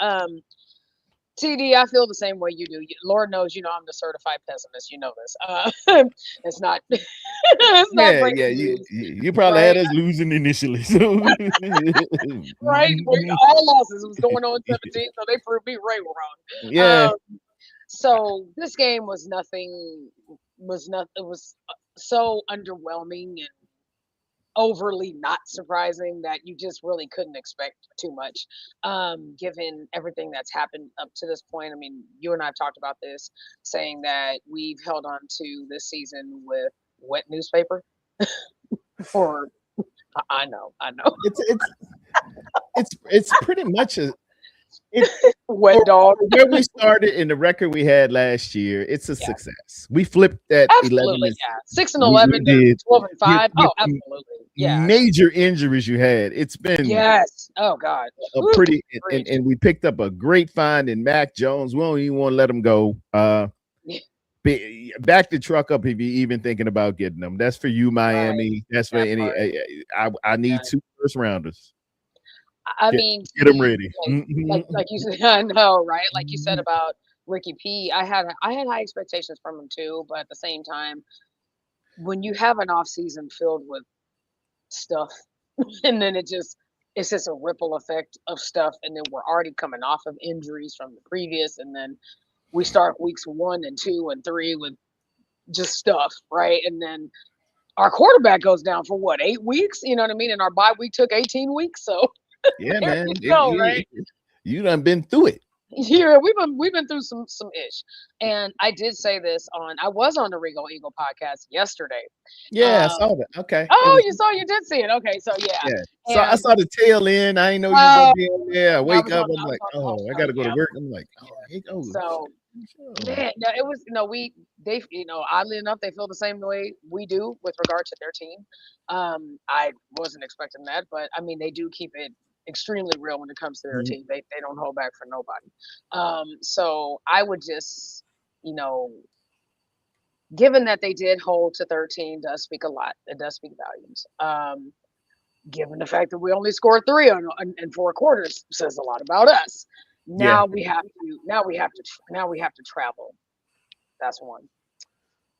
TD, I feel the same way you do. Lord knows, you know, I'm the certified pessimist. You know this. It's not. It's not you probably had us losing initially. So. Right? All losses was going on 17, so they proved me right wrong. Yeah. So this game was nothing. It was so underwhelming and overly not surprising that you just really couldn't expect too much, given everything that's happened up to this point. I mean, you and I have talked about this, saying that we've held on to this season with wet newspaper. For I know. It's pretty much wet dog. Where we started in the record we had last year, it's a success. We flipped that 11 6-11 to 12-5. Oh, absolutely. Yeah. Major injuries you had. It's been Oh God. Pretty and we picked up a great find in Mac Jones. We don't even want to let him go. Back the truck up if you're even thinking about getting them. That's for you, Miami. Right. That's for any. I need 2 first rounders. I mean, get them ready. Like you said, I know, right? Like you said about Ricky P. I had high expectations from him too, but at the same time, when you have an off season filled with stuff, and then it's just a ripple effect of stuff, and then we're already coming off of injuries from the previous, and then we start weeks 1 and 2 and 3 with just stuff, right? And then our quarterback goes down for what, 8 weeks? You know what I mean? And our bye week took 18 weeks, so. Yeah, man. Right? You done been through it. Yeah, we've been through some ish. And I did say this I was on the Regal Eagle podcast yesterday. Yeah, I saw that. Okay. Oh, you did see it. Okay, so yeah. So I saw the tail end. I didn't know you were gonna be in there. I wake up, I'm like, I gotta go to work. I'm like, here goes. So man, no, it was they oddly enough, they feel the same way we do with regard to their team. I wasn't expecting that, but I mean they do keep it extremely real when it comes to their team. They don't hold back for nobody. So I would just, given that they did hold to 13 does speak a lot. It does speak volumes. Given the fact that we only scored 3 in 4 quarters says a lot about us. Now we have to travel. That's 1.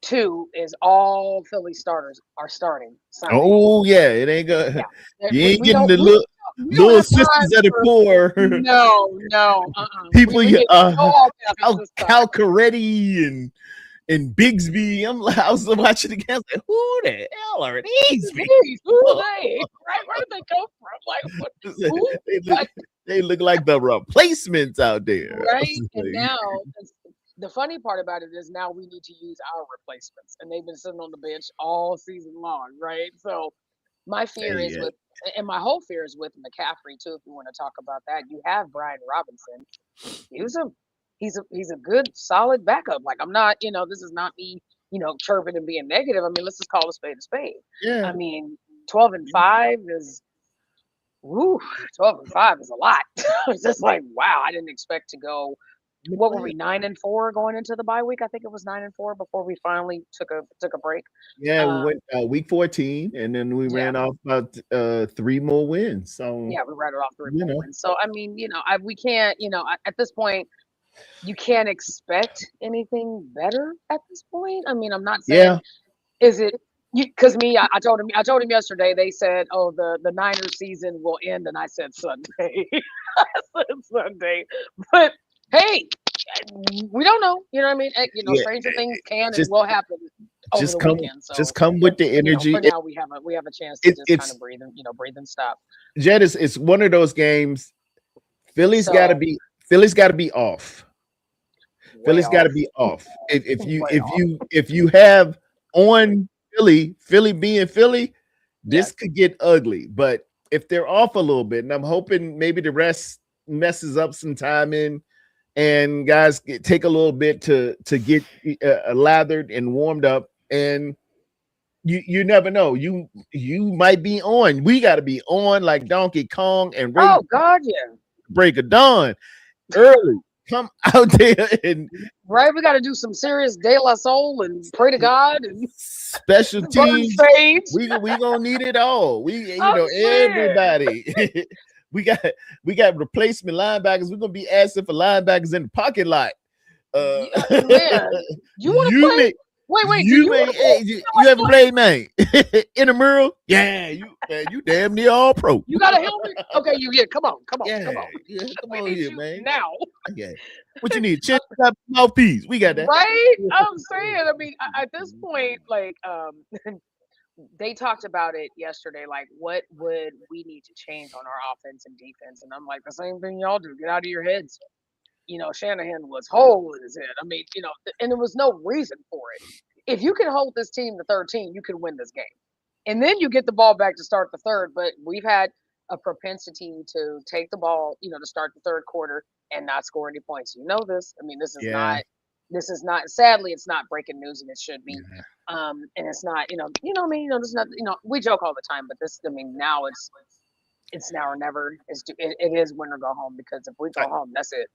2 is all Philly starters are starting Sunday. Oh yeah, it ain't good. Yeah. You ain't getting the look. We don't little have sisters time of the for poor, no. people, We get no off topics this time. Cal Coretti and Bigsby. I was watching the game. I was like, who the hell are these people? Jeez, who are they? Right? Where did they come from? Like, what? Who? They look like the replacements out there. I Right? was And like, now the funny part about it is now we need to use our replacements, and they've been sitting on the bench all season long, right? So my fear is hey, with, and my whole fear is with McCaffrey too. If you want to talk about that, you have Brian Robinson. Use him. He's a good solid backup. Like I'm not, this is not me, chirping and being negative. I mean, let's just call a spade a spade. yeah. I mean, 12-5 is, woo, 12-5 is a lot. It's just like, wow, I didn't expect to go. What were we, 9-4 going into the bye week? I think it was 9-4 before we finally took a break. Yeah, we went week 14, and then we ran off about 3 more wins. So yeah, we rattled off 3 more wins. So I mean, we can't, at this point, you can't expect anything better at this point. I mean, I'm not saying is it because I told him yesterday. They said, "Oh, the Niners season will end," and I said Sunday. I said Sunday, but hey, we don't know. You know what I mean? Stranger things can and will happen over the weekend. So just come with the energy. For now, we have a chance to just kind of breathe and stop. Jed, it's one of those games. Philly's got to be off. Philly's got to be off. If you have on Philly being Philly, this could get ugly. But if they're off a little bit, and I'm hoping maybe the rest messes up some timing, and guys take a little bit to get lathered and warmed up, and you never know. You might be on. We got to be on like Donkey Kong and break of dawn early. Come out there and we got to do some serious De La Soul and pray to God and special teams. We gonna need it all. Everybody. we got replacement linebackers. We're gonna be asking for linebackers in the parking lot. Man, you want to play? Wait. You ever played, man? Intramural? Yeah, you damn near all pro. You got a helmet? Okay, come on. Come on here, man. Now. Yeah. What you need? Chin up, mouthpiece. We got that. Right? I'm saying, I mean, at this point, like, they talked about it yesterday, like, what would we need to change on our offense and defense? And I'm like, the same thing y'all do. Get out of your heads. Shanahan was whole in his head. I mean, and there was no reason for it. If you can hold this team to 13, you can win this game. And then you get the ball back to start the third. But we've had a propensity to take the ball, to start the third quarter and not score any points. You know this. I mean, this is not, sadly, it's not breaking news, and it should be. And it's not, what I mean? There's not, we joke all the time, but this, I mean, now it's now or never. It is win or go home, because if we go home, that's it.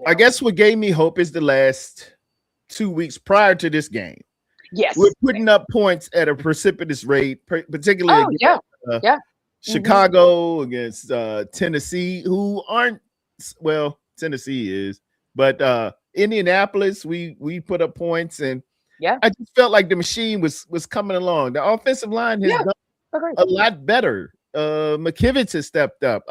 I guess what gave me hope is the last 2 weeks prior to this game. Yes, we're putting up points at a precipitous rate, particularly against Chicago, against Tennessee, who aren't, well, Tennessee is, but Indianapolis, we put up points, and I just felt like the machine was coming along. The offensive line has done a lot better. McKivitz has stepped up.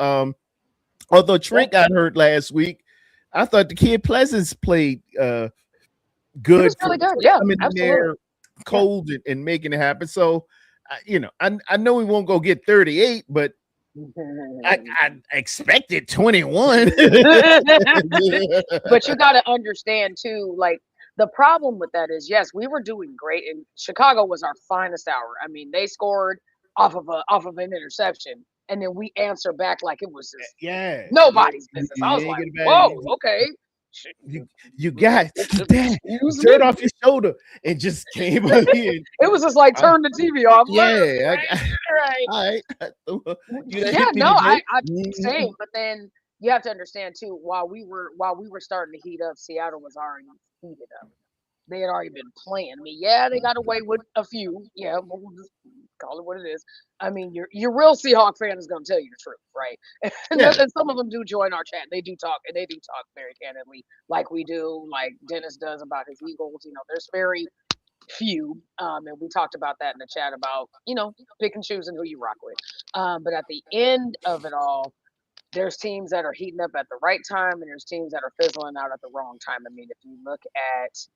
Although Trent got hurt last week, I thought the kid Pleasance played good. He was really good. Yeah, absolutely. Cold and making it happen. So, I know we won't go get 38, but I expected 21. But you got to understand too, like, the problem with that is, yes, we were doing great, and Chicago was our finest hour. I mean, they scored off of an interception, and then we answer back like it was just nobody's business. I was like, whoa, okay. You got turn off your shoulder and just came up here. It was just like turn the TV off. Right. I'm saying, but then you have to understand too. While we were starting to heat up, Seattle was already heated up. They had already been playing. I mean, they got away with a few. Yeah, we'll just call it what it is. I mean, your real Seahawk fan is going to tell you the truth, right? And some of them do join our chat. They do talk, and they do talk very candidly, like we do, like Dennis does about his Eagles. There's very few. And we talked about that in the chat about, pick and choosing who you rock with. But at the end of it all, there's teams that are heating up at the right time, and there's teams that are fizzling out at the wrong time. I mean, if you look at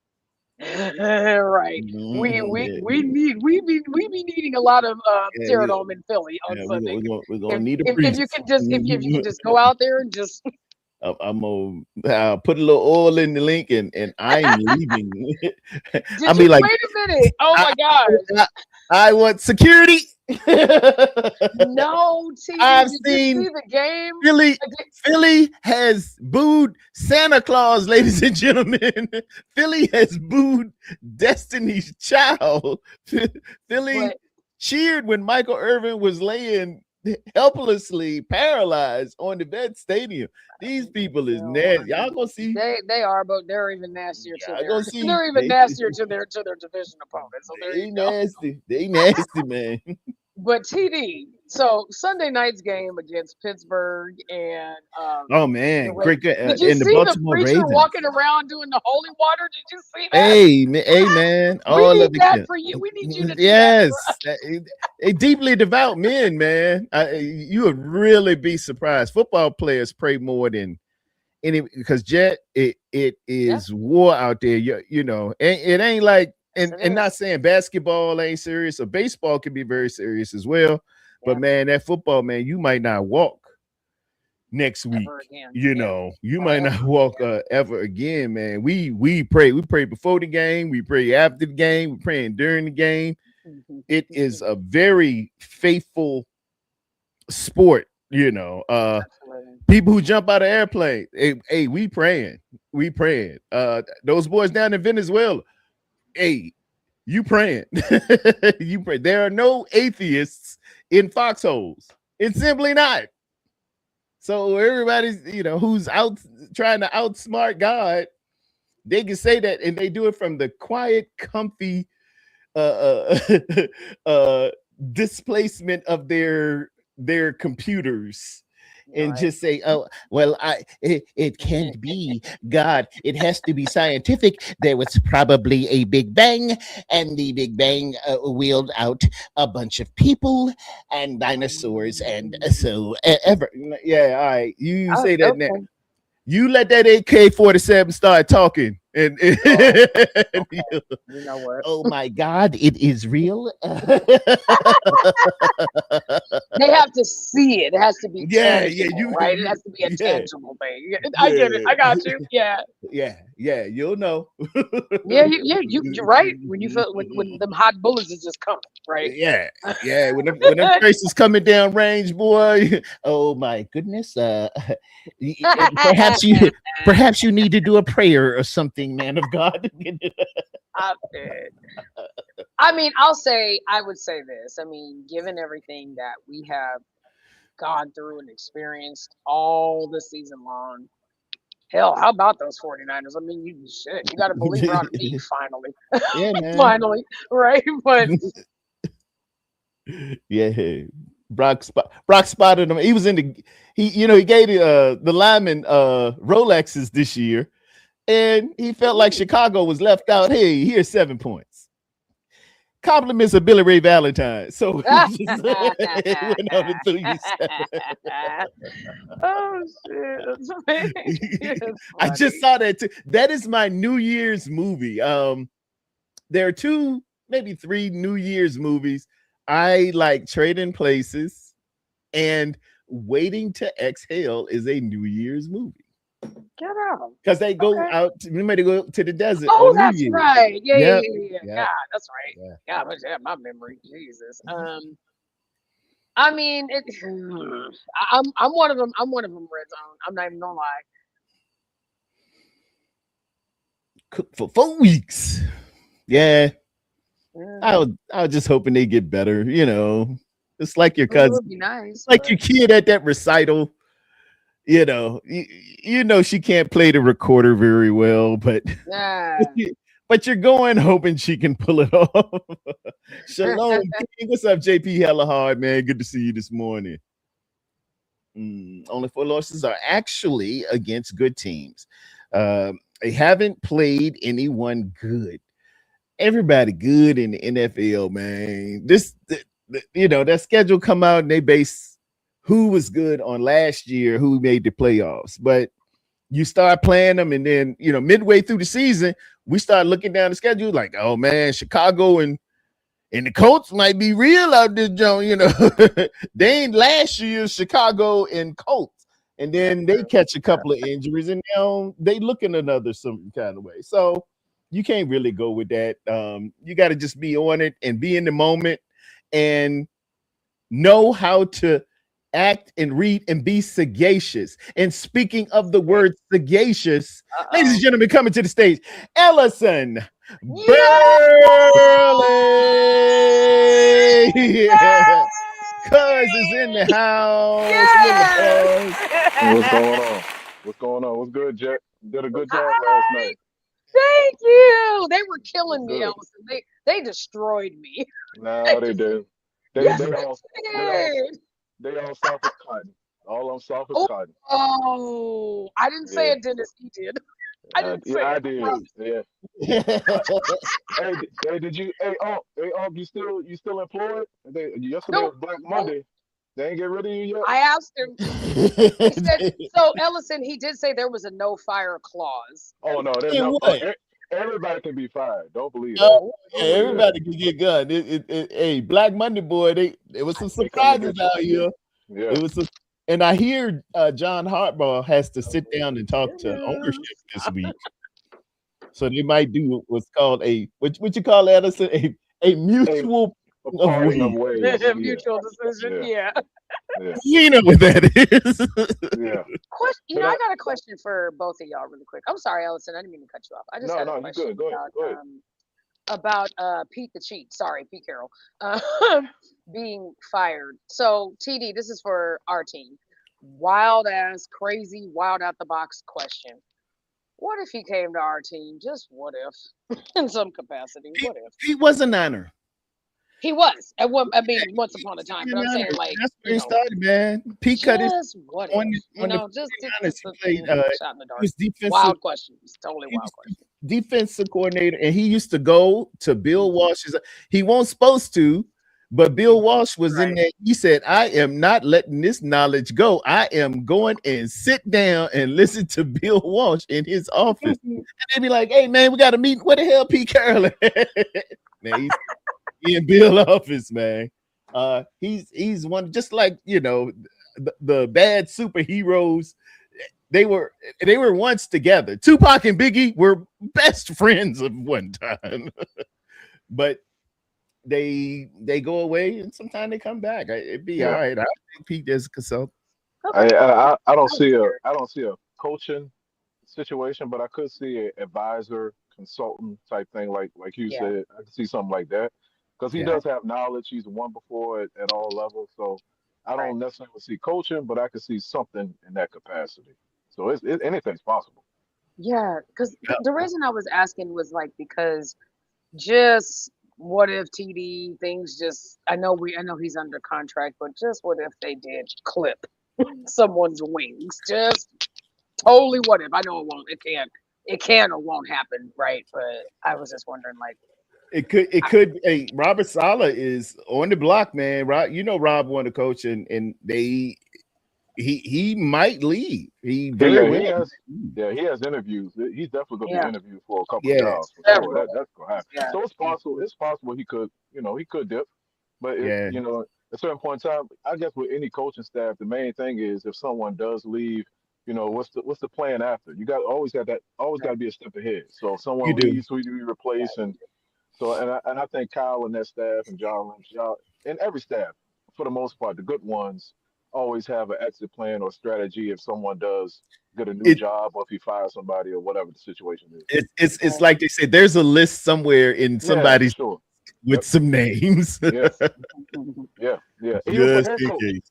right, we be needing a lot of Yeah, Pterodome in Philly on yeah, Sunday. we're gonna need a priest. If you can just go out there and just I'm gonna put a little oil in the link, and I'm leaving. I'll be like, wait a minute. Oh my gosh. I want security. No, T, I've did seen you see the game? Philly has booed Santa Claus, ladies and gentlemen. Philly has booed Destiny's Child. Philly cheered when Michael Irvin was laying helplessly paralyzed on the vet stadium. These people is nasty. Y'all gonna see they are, but they're even nastier to they're even nastier to their division opponents. So there you go. They nasty, man. But TD, so Sunday night's game against Pittsburgh and oh man, great. Did you see the preacher walking around doing the holy water? Did you see that? Hey man, we need that for you. We need you to do yes, a deeply devout men, man. You would really be surprised. Football players pray more than any because Jet, it is war out there. You know, it ain't like. And not saying basketball ain't serious or baseball can be very serious as well. But man, that football, man, you might not walk next week. You know, you might not walk ever again, man. We pray. We pray before the game. We pray after the game. We're praying during the game. It is a very faithful sport, you know. People who jump out of airplane. Hey, we praying. We praying. Those boys down in Venezuela. Hey, you praying. You pray. There are no atheists in foxholes. It's simply not. So everybody's, who's out trying to outsmart God, they can say that, and they do it from the quiet, comfy displacement of their computers. And just say, oh, well, it can't be God. It has to be scientific. There was probably a Big Bang, and the Big Bang wheeled out a bunch of people and dinosaurs, and so ever. Yeah, all right. You say that now. You let that AK-47 start talking. And you know what? Oh my God, it is real. They have to see it. It has to be tangible, right? It has to be a tangible thing. I get it. I got you. Yeah. You'll know. You're right. When you feel when them hot bullets is just coming, right? Yeah. When them traces coming down range, boy. Oh my goodness. Perhaps you need to do a prayer or something. Man of God. I mean, I would say this. I mean, given everything that we have gone through and experienced all the season long, hell, how about those 49ers? I mean, you got to believe we're on the beat finally. Yeah, man. Finally, right? But yeah, Brock spotted him. He was he gave the lineman Rolexes this year. And he felt like Chicago was left out. Hey, here's 7 points. Compliments of Billy Ray Valentine. So it went on to 37. Oh shit! I just saw that too. That is my New Year's movie. There are 2, maybe 3 New Year's movies. I like Trading Places, and Waiting to Exhale is a New Year's movie. Get out. Because they go out. Remember to go to the desert. Oh, that's right. Yeah. Yeah, that's right. Yeah, but my memory, Jesus. I mean, I'm one of them. I'm one of them. Red Zone. I'm not even gonna lie. Cooked for 4 weeks. Yeah. I was just hoping they get better. It's like your cousin. It would be nice. Like your kid at that recital. She can't play the recorder very well, but but you're going hoping she can pull it off. Shalom. What's up, JP? Hella hard, man. Good to see you this morning. Only 4 losses are actually against good teams. They haven't played anyone good. everybody good in the NFL, man. That schedule come out and they base who was good on last year, who made the playoffs. But you start playing them, and then midway through the season, we start looking down the schedule like, oh man, Chicago and the Colts might be real out this joint. They ain't last year's Chicago and Colts, and then they catch a couple of injuries, and now they looking another some kind of way. So you can't really go with that. You got to just be on it and be in the moment and know how to act and read and be sagacious. And speaking of the word sagacious, ladies and gentlemen, coming to the stage, Ellison Burley. Yeah. Cuz is in the house. Yes. What's going on? What's good, Jet? Did a good job last night. Thank you. They were killing me, Good. Ellison. They destroyed me. No, they did. They all soft as cotton. All of them soft as cotton. Oh, I didn't say it, Dennis. He did. I didn't say I it. did. Yeah. Hey, did you? You still employed? Yesterday was Black Monday. They ain't get rid of you yet. I asked him. He said, so Ellison, he did say there was a no fire clause. Oh no, there's no. Everybody can be fired. Don't believe that. Oh, yeah, everybody can get gunned. Hey, Black Monday, boy, there was some surprises out here. Yeah. It was and I hear John Harbaugh has to sit down and talk to ownership this week. So they might do what's called what you call that, Edison? A mutual of ways. Mutual decision. Yeah. You know what that is. Yeah. Question, I got a question for both of y'all really quick. I'm sorry, Ellison, I didn't mean to cut you off. I just had a question Go ahead. about Pete the Cheat. Sorry, Pete Carroll. Being fired. So TD, this is for our team. Wild ass, crazy, wild out the box question. What if he came to our team? Just what if? In some capacity. What if? He was a Niner. He was. Once upon a time. But I'm saying, like, that's where he started, man. Pete cut his what if? Just played, shot in the dark. Wild questions. Totally wild questions. Defensive coordinator, and he used to go to Bill Walsh's. He wasn't supposed to, but Bill Walsh was in there. He said, I am not letting this knowledge go. I am going and sit down and listen to Bill Walsh in his office. And they'd be like, hey, man, we got to meet. Where the hell Pete Carroll? Man, he's in Bill's office, man. He's one, just like, the bad superheroes. They were once together. Tupac and Biggie were best friends at one time. But they go away and sometimes they come back. It'd be all right. I think Pete as a consultant. I don't see a coaching situation, but I could see an advisor, consultant type thing, like you said. I could see something like that because he does have knowledge. He's won before at all levels, so I don't necessarily see coaching, but I could see something in that capacity. So anything's possible. Yeah, because the reason I was asking was because just what if TD things just I know he's under contract, but just what if they did clip someone's wings? Just totally what if. I know it can or won't happen, right? But I was just wondering it could. Hey, Robert Saleh is on the block, man. Rob won the coach and he might leave. He has interviews. He's definitely going to be interviewed for a couple of jobs. For sure. That's going to happen. Yeah. So it's possible he could, he could dip. But at a certain point in time, I guess with any coaching staff, the main thing is if someone does leave, what's the plan after? You always got to be a step ahead. So if someone leaves, who do you replace? And so and I think Kyle and that staff and John Lynch, and every staff, for the most part, the good ones always have an exit plan or strategy if someone does get a new job or if he fires somebody or whatever the situation is. It's like they say, there's a list somewhere in somebody's with some names. Yeah. Even for head coach,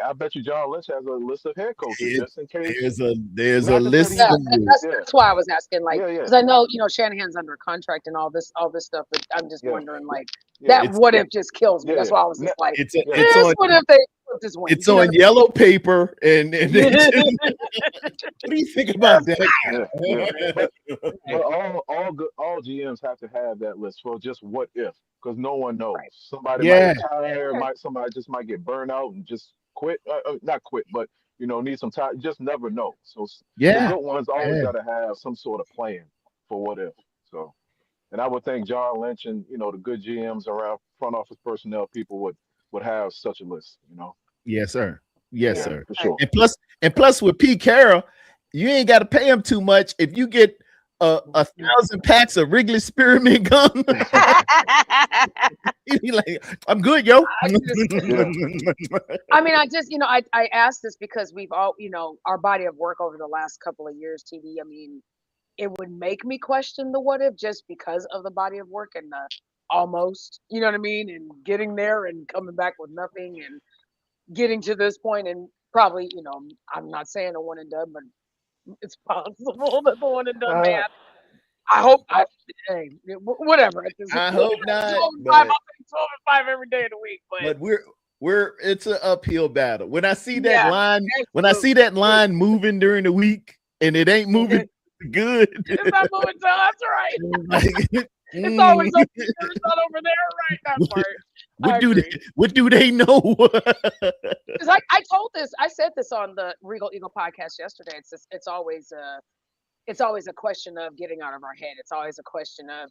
I bet you John Lynch has a list of head coaches just in case. There's a list. That's why I was asking, because I know Shanahan's under contract and all this stuff, but I'm just wondering, that what if just kills me. That's why I was just like, what if they It's on yellow paper, and what do you think about that? But all GMs have to have that list for just what if, because no one knows. Somebody might retire, somebody just might get burned out and just quit. Not quit, but need some time. You just never know. So the good ones always got to have some sort of plan for what if. So, and I would think John Lynch and the good GMs around front office personnel people would have such a list. Yes, sir. Yes, sir. For sure. And plus with Pete Carroll, you ain't got to pay him too much. If you get 1,000 packs of Wrigley Spearmint gum, he like, I'm good, yo. I mean, I asked this because we've all, our body of work over the last couple of years, TV. I mean, it would make me question the what if just because of the body of work and the almost, you know what I mean, and getting there and coming back with nothing and getting to this point, and probably, I'm not saying a one and done, but it's possible that the one and done man. I hope whatever. I hope not. 12 and 5 every day of the week. But it's an uphill battle. When I see that line, moving during the week, and it ain't moving good. It's not moving. So that's right. It's always over there. It's not over there, right? That part. What do they know? Because I said this on the Regal Eagle podcast yesterday. It's always a question of getting out of our head. It's always a question of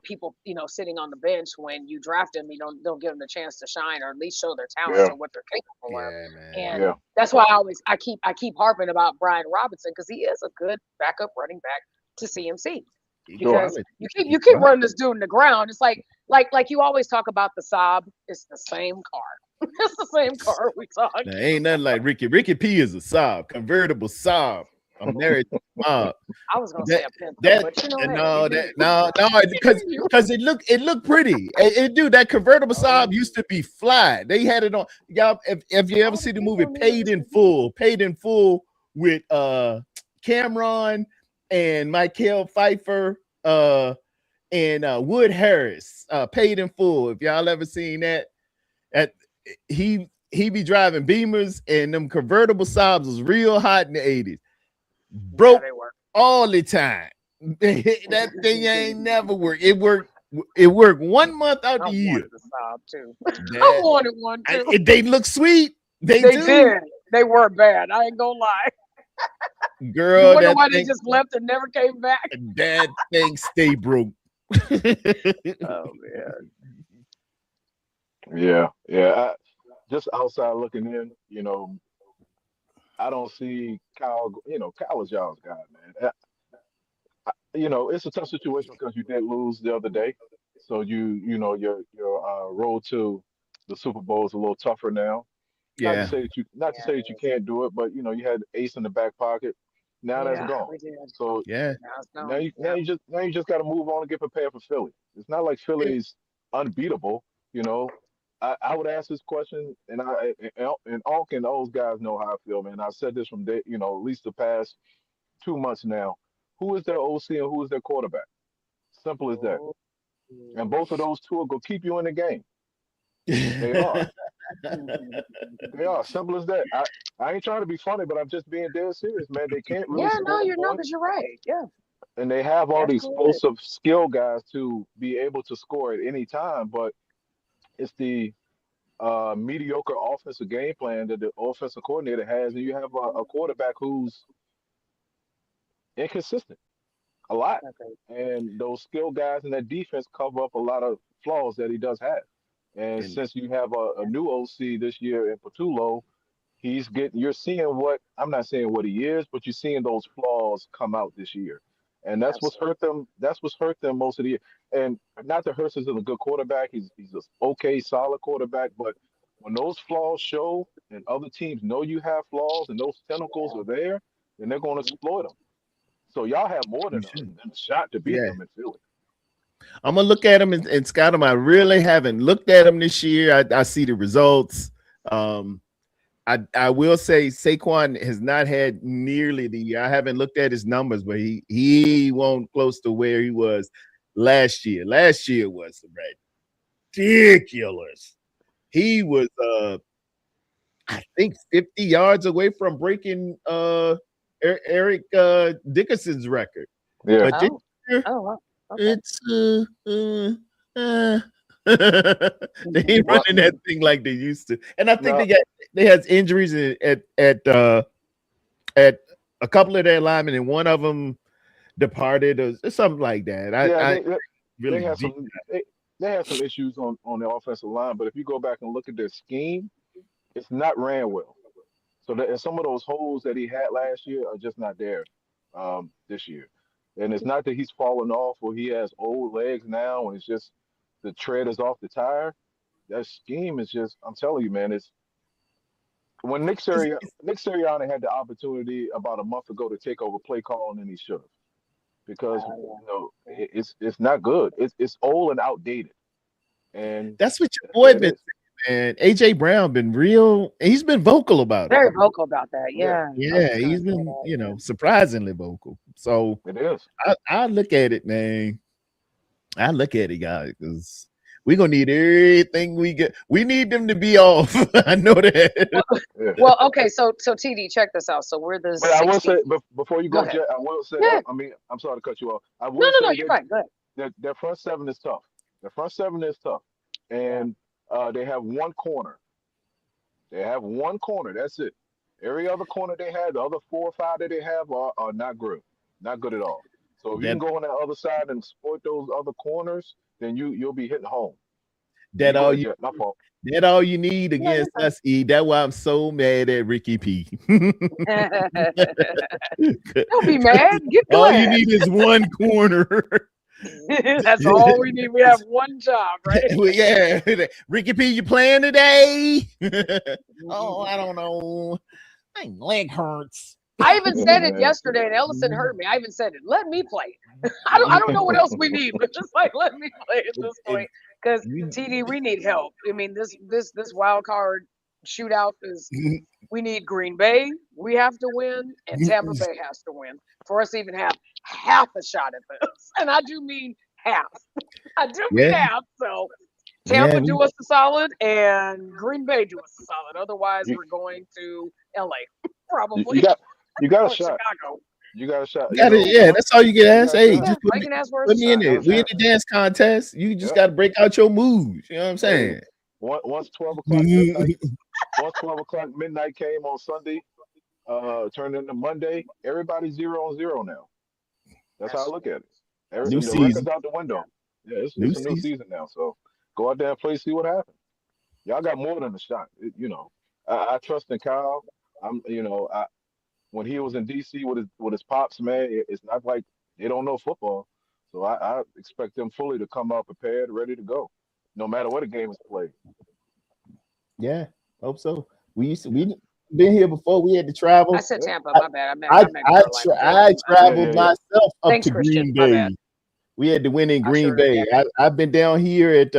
people sitting on the bench when you draft them, you don't give them the chance to shine or at least show their talents and what they're capable of. And that's why I keep harping about Brian Robinson, because he is a good backup running back to CMC. Because you keep running this dude in the ground. It's like you always talk about the Saab. It's the same car. It's the same car we talk. There ain't nothing like Ricky. Ricky P is a Saab, convertible Saab. I'm married to Saab. I was gonna say a Pinto, but no, because it looked pretty. Dude, that convertible Saab used to be fly. They had it on. Y'all, if you ever see the movie Paid in Full with Cameron and Michael Pfeiffer and Wood Harris, Paid in Full. If y'all ever seen that, he be driving Beamers, and them convertible Saabs was real hot in the 80s. Broke all the time. That thing ain't never worked. It worked 1 month out the year. The Saab too. I wanted one too. They look sweet. They did. They were bad. I ain't gonna lie. Girl, you wonder why they just left and never came back. That thing stay broke. Oh man. Yeah. Just outside looking in, I don't see Kyle. Kyle is y'all's guy, man. It's a tough situation because you did lose the other day, so your road to the Super Bowl is a little tougher now. Yeah. Not to say that you can't do it, but you had Ace in the back pocket. Now that's gone. So now you just got to move on and get prepared for Philly. It's not like Philly's unbeatable. I would ask this question, and Alk and those guys know how I feel, man. I've said this from at least the past 2 months now. Who is their OC and who is their quarterback? Simple as that. And both of those two are gonna keep you in the game. They are. They are. Simple as that. I ain't trying to be funny, but I'm just being dead serious, man. They can't lose. Yeah, no, you're not, because you're right. Yeah. And they have all these explosive skill guys to be able to score at any time, but it's the mediocre offensive game plan that the offensive coordinator has, and you have a quarterback who's inconsistent a lot. And those skill guys in that defense cover up a lot of flaws that he does have. And since you have a new OC this year in Patullo, you're seeing I'm not saying what he is, but you're seeing those flaws come out this year. And that's what's hurt them. That's what's hurt them most of the year. And not that Hurts isn't a good quarterback. He's an okay, solid quarterback. But when those flaws show and other teams know you have flaws and those tentacles are there, then they're going to exploit them. So y'all have more than a shot to beat them in Philly. I'm going to look at him and scout him. I really haven't looked at him this year. I see the results. I will say Saquon has not had nearly the year. I haven't looked at his numbers, but he won't close to where he was last year. Last year was ridiculous. He was I think 50 yards away from breaking Eric Dickerson's record. Yeah. But this year, wow. Okay. it's they ain't running that thing like they used to. And I think they had injuries at a couple of their linemen, and one of them departed or something like that. They had some issues on the offensive line, but if you go back and look at their scheme, it's not ran well. So some of those holes that he had last year are just not there this year. And it's not that he's fallen off or he has old legs now and it's just the tread is off the tire. That scheme is just, I'm telling you, man, it's when Nick Sirianni had the opportunity about a month ago to take over play calling, and he should have. Because it's not good. It's old and outdated. And that's what your boy been saying, man. AJ Brown been real. He's been vocal about it. Very vocal about that. Yeah. He's been surprisingly vocal. So it is. I look at it, man. I look at it, guys, because we're gonna need everything we get. We need them to be off. I know that. Well, okay. So TD, check this out. So we're the. But I will say, before you go, Jet, I will say. Yeah. I mean, I'm sorry to cut you off. I will no, you're fine. Go ahead. Their front seven is tough. And they have one corner. That's it. Every other corner they have, the other 4 or 5 that they have are not good at all. So if you can go on that other side and exploit those other corners, then you'll be hitting home. That all you need against us, E. That's why I'm so mad at Ricky P. Don't be mad. Get glad. All you need is one corner. That's all we need. We have one job, right? Well, yeah. Ricky P, you playing today? Oh, I don't know. My leg hurts. I even said it yesterday, and Ellison heard me. I even said it. Let me play. I don't know what else we need, but just let me play at this point. Because TD, we need help. I mean, this wild card shootout is. We need Green Bay. We have to win, and Tampa Bay has to win for us to even have half a shot at this. And I do mean half. I do mean half. So Tampa do us a solid, and Green Bay do us a solid. Otherwise, we're going to LA probably. You got a shot. Chicago. You got a shot. That's all you can ask. Hey, just put me in there. We in the dance contest. You just got to break out your moves. You know what I'm saying? Once 12 o'clock midnight, midnight came on Sunday, turned into Monday, everybody's 0-0 now. That's how I look at it. New season. Record's out the window. Yeah, it's a new season now. So go out there and play, see what happens. Y'all got more than a shot. I trust in Kyle. When he was in DC with his pops, man, it's not like they don't know football. So I expect them fully to come out prepared, ready to go, no matter what a game is played. Yeah, hope so. We been here before. We had to travel. I said Tampa. My bad. I traveled myself up to Green Bay. We had to win in Green Bay. I've been down here at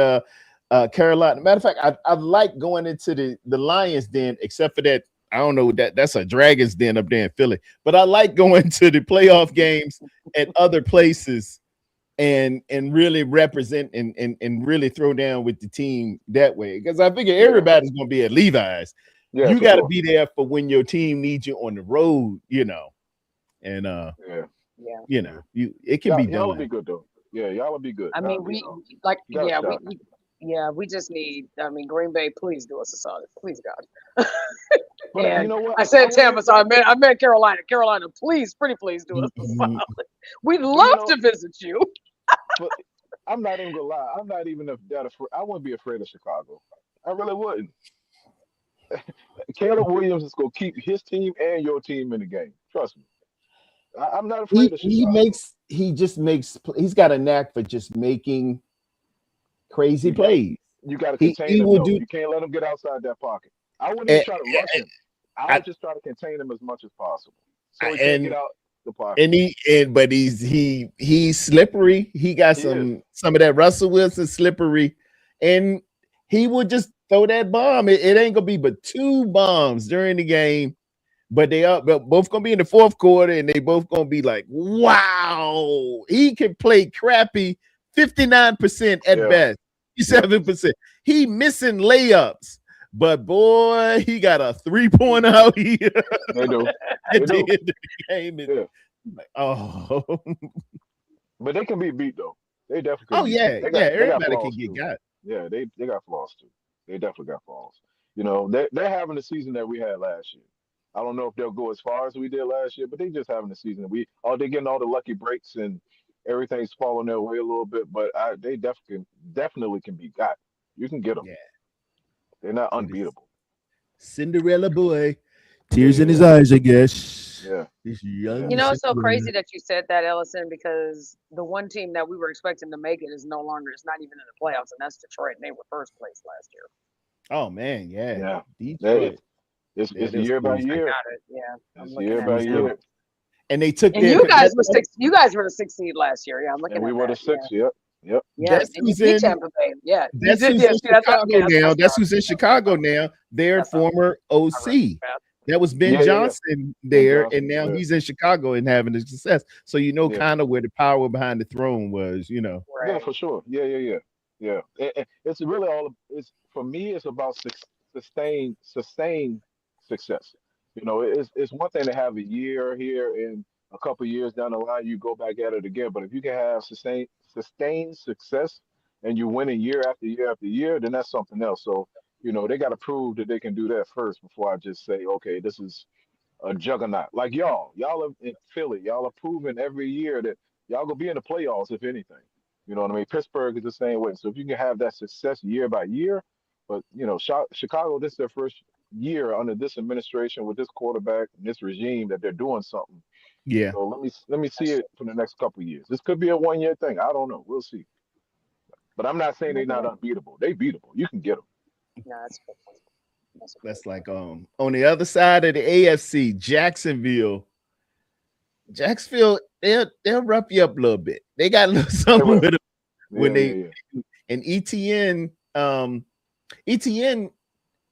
Carolina. Matter of fact, I like going into the Lions Den, except for that. I don't know that's a Dragons Den up there in Philly, but I like going to the playoff games at other places and really represent and really throw down with the team that way. Because I figure everybody's going to be at Levi's. Yeah, you got to be there for when your team needs you on the road, and it can be done. Y'all will be good though. Yeah, y'all will be good. I mean, we just need. I mean, Green Bay, please do us a solid, please, God. But you know what? I said Tampa, so I meant Carolina. Carolina, please, pretty please do us a solid. We'd love to visit you. But I'm not even gonna lie. I'm not even that afraid. I wouldn't be afraid of Chicago. I really wouldn't. Caleb Williams is gonna keep his team and your team in the game. Trust me. I'm not afraid of Chicago. He's got a knack for just making crazy plays. You got to contain him. You can't let him get outside that pocket. I wouldn't even try to rush him. I would just try to contain him as much as possible, so he can't get out the pocket. But he's slippery. He got some of that Russell Wilson slippery, and he would just throw that bomb. It ain't gonna be but 2 bombs during the game, but they are both gonna be in the fourth quarter, and they both gonna be like, wow, he can play crappy 59% at best, 57%. He missing layups. but boy, he got a 3-point out here. They do. At the end of the game. Yeah. Like, oh. But they can be beat though. They definitely. Oh yeah, everybody can get got. Yeah, they got flaws too. They definitely got flaws. You know, they're having the season that we had last year. I don't know if they'll go as far as we did last year, but they just having the season. They're getting all the lucky breaks and everything's falling their way a little bit. But they definitely can be got. You can get them. Yeah, they're not unbeatable. Cinderella boy, tears in his eyes, I guess. Yeah, this young. You know, it's so crazy that you said that, Ellison, because the one team that we were expecting to make it is no longer. It's not even in the playoffs, and that's Detroit, and they were first place last year. Oh man, yeah. Detroit. It's year by year. Yeah, it's year by year. And they took. And you guys were six. You guys were the 6th seed last year. Yeah, I'm looking. And we at were the 6th. Yep. Yeah, that's who's in Tampa Bay. Yeah, that's who's in Chicago now. That's who's in Chicago now. Their former OC. That was Ben Johnson there, and now he's in Chicago and having a success. So you know kind of where the power behind the throne was, you know. Right. Yeah, for sure. Yeah. It's really all. It's for me. It's about sustained success. You know, it's one thing to have a year here and a couple of years down the line you go back at it again. But if you can have sustained success and you win it year after year after year, then that's something else. So you know, they got to prove that they can do that first before I just say, okay, this is a juggernaut. Like y'all are in Philly, y'all are proving every year that y'all gonna be in the playoffs, if anything. You know what I mean? Pittsburgh is the same way. So if you can have that success year by year, but you know, Chicago, this is their first year under this administration with this quarterback and this regime that they're doing something. Yeah. So let me see it for the next couple of years. This could be a 1-year thing. I don't know. We'll see. But I'm not saying they're not unbeatable. They beatable. You can get them. No, that's like on the other side of the AFC, Jacksonville, they'll rough you up a little bit. They got a little something with them when and Etienne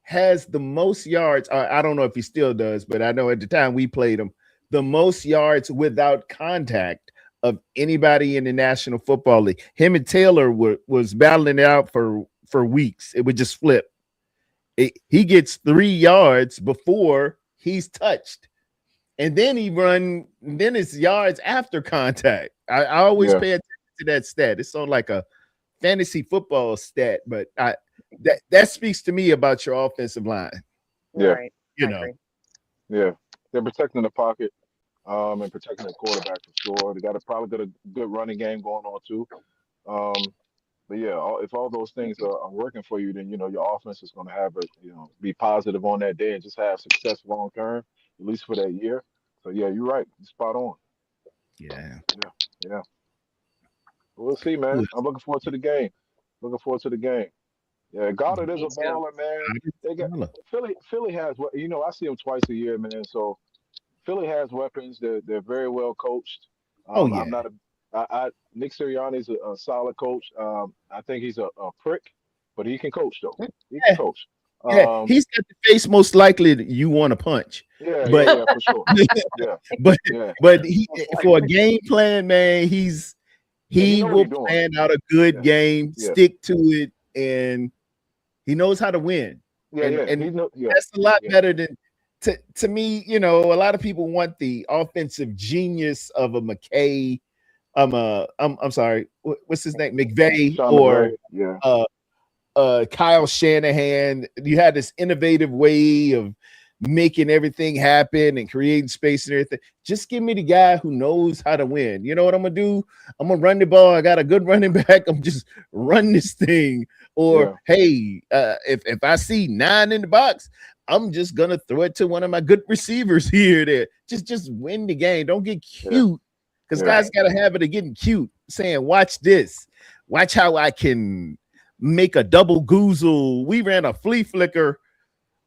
has the most yards. I don't know if he still does, but I know at the time we played him, the most yards without contact of anybody in the National Football League. Him and Taylor was battling it out for weeks. It would just flip. He gets 3 yards before he's touched, and then then it's yards after contact. I always pay attention to that stat. It's on like a fantasy football stat, but that speaks to me about your offensive line. Yeah, right. You know, yeah, they're protecting the pocket, and protecting the quarterback for sure. They probably got a good running game going on too. But yeah, if all those things are working for you, then you know your offense is going to have be positive on that day and just have success long term, at least for that year. So yeah, you're right, you're spot on. Yeah. We'll see, man. I'm looking forward to the game. Yeah, Goddard is a baller, man. They got Philly has what I see them twice a year, man. So Philly has weapons. They're very well coached. I'm not Nick Sirianni is a solid coach. I think he's a prick, but he can coach though. He can coach. He's got the face most likely that you want to punch. Yeah, for sure. But he for a game plan, man, he will plan out a good game, stick to it, and he knows how to win. That's a lot better than to me. You know, a lot of people want the offensive genius of a McKay. I'm sorry, what's his name? McVay or Kyle Shanahan. You had this innovative way of making everything happen and creating space and everything. Just give me the guy who knows how to win. You know what I'm gonna do? I'm gonna run the ball. I got a good running back. I'm just run this thing. Or hey, if I see 9 in the box, I'm just gonna throw it to one of my good receivers here. There, just win the game. Don't get cute, because guys got a habit of getting cute, saying, "Watch this. Watch how I can make a double goozle." We ran a flea flicker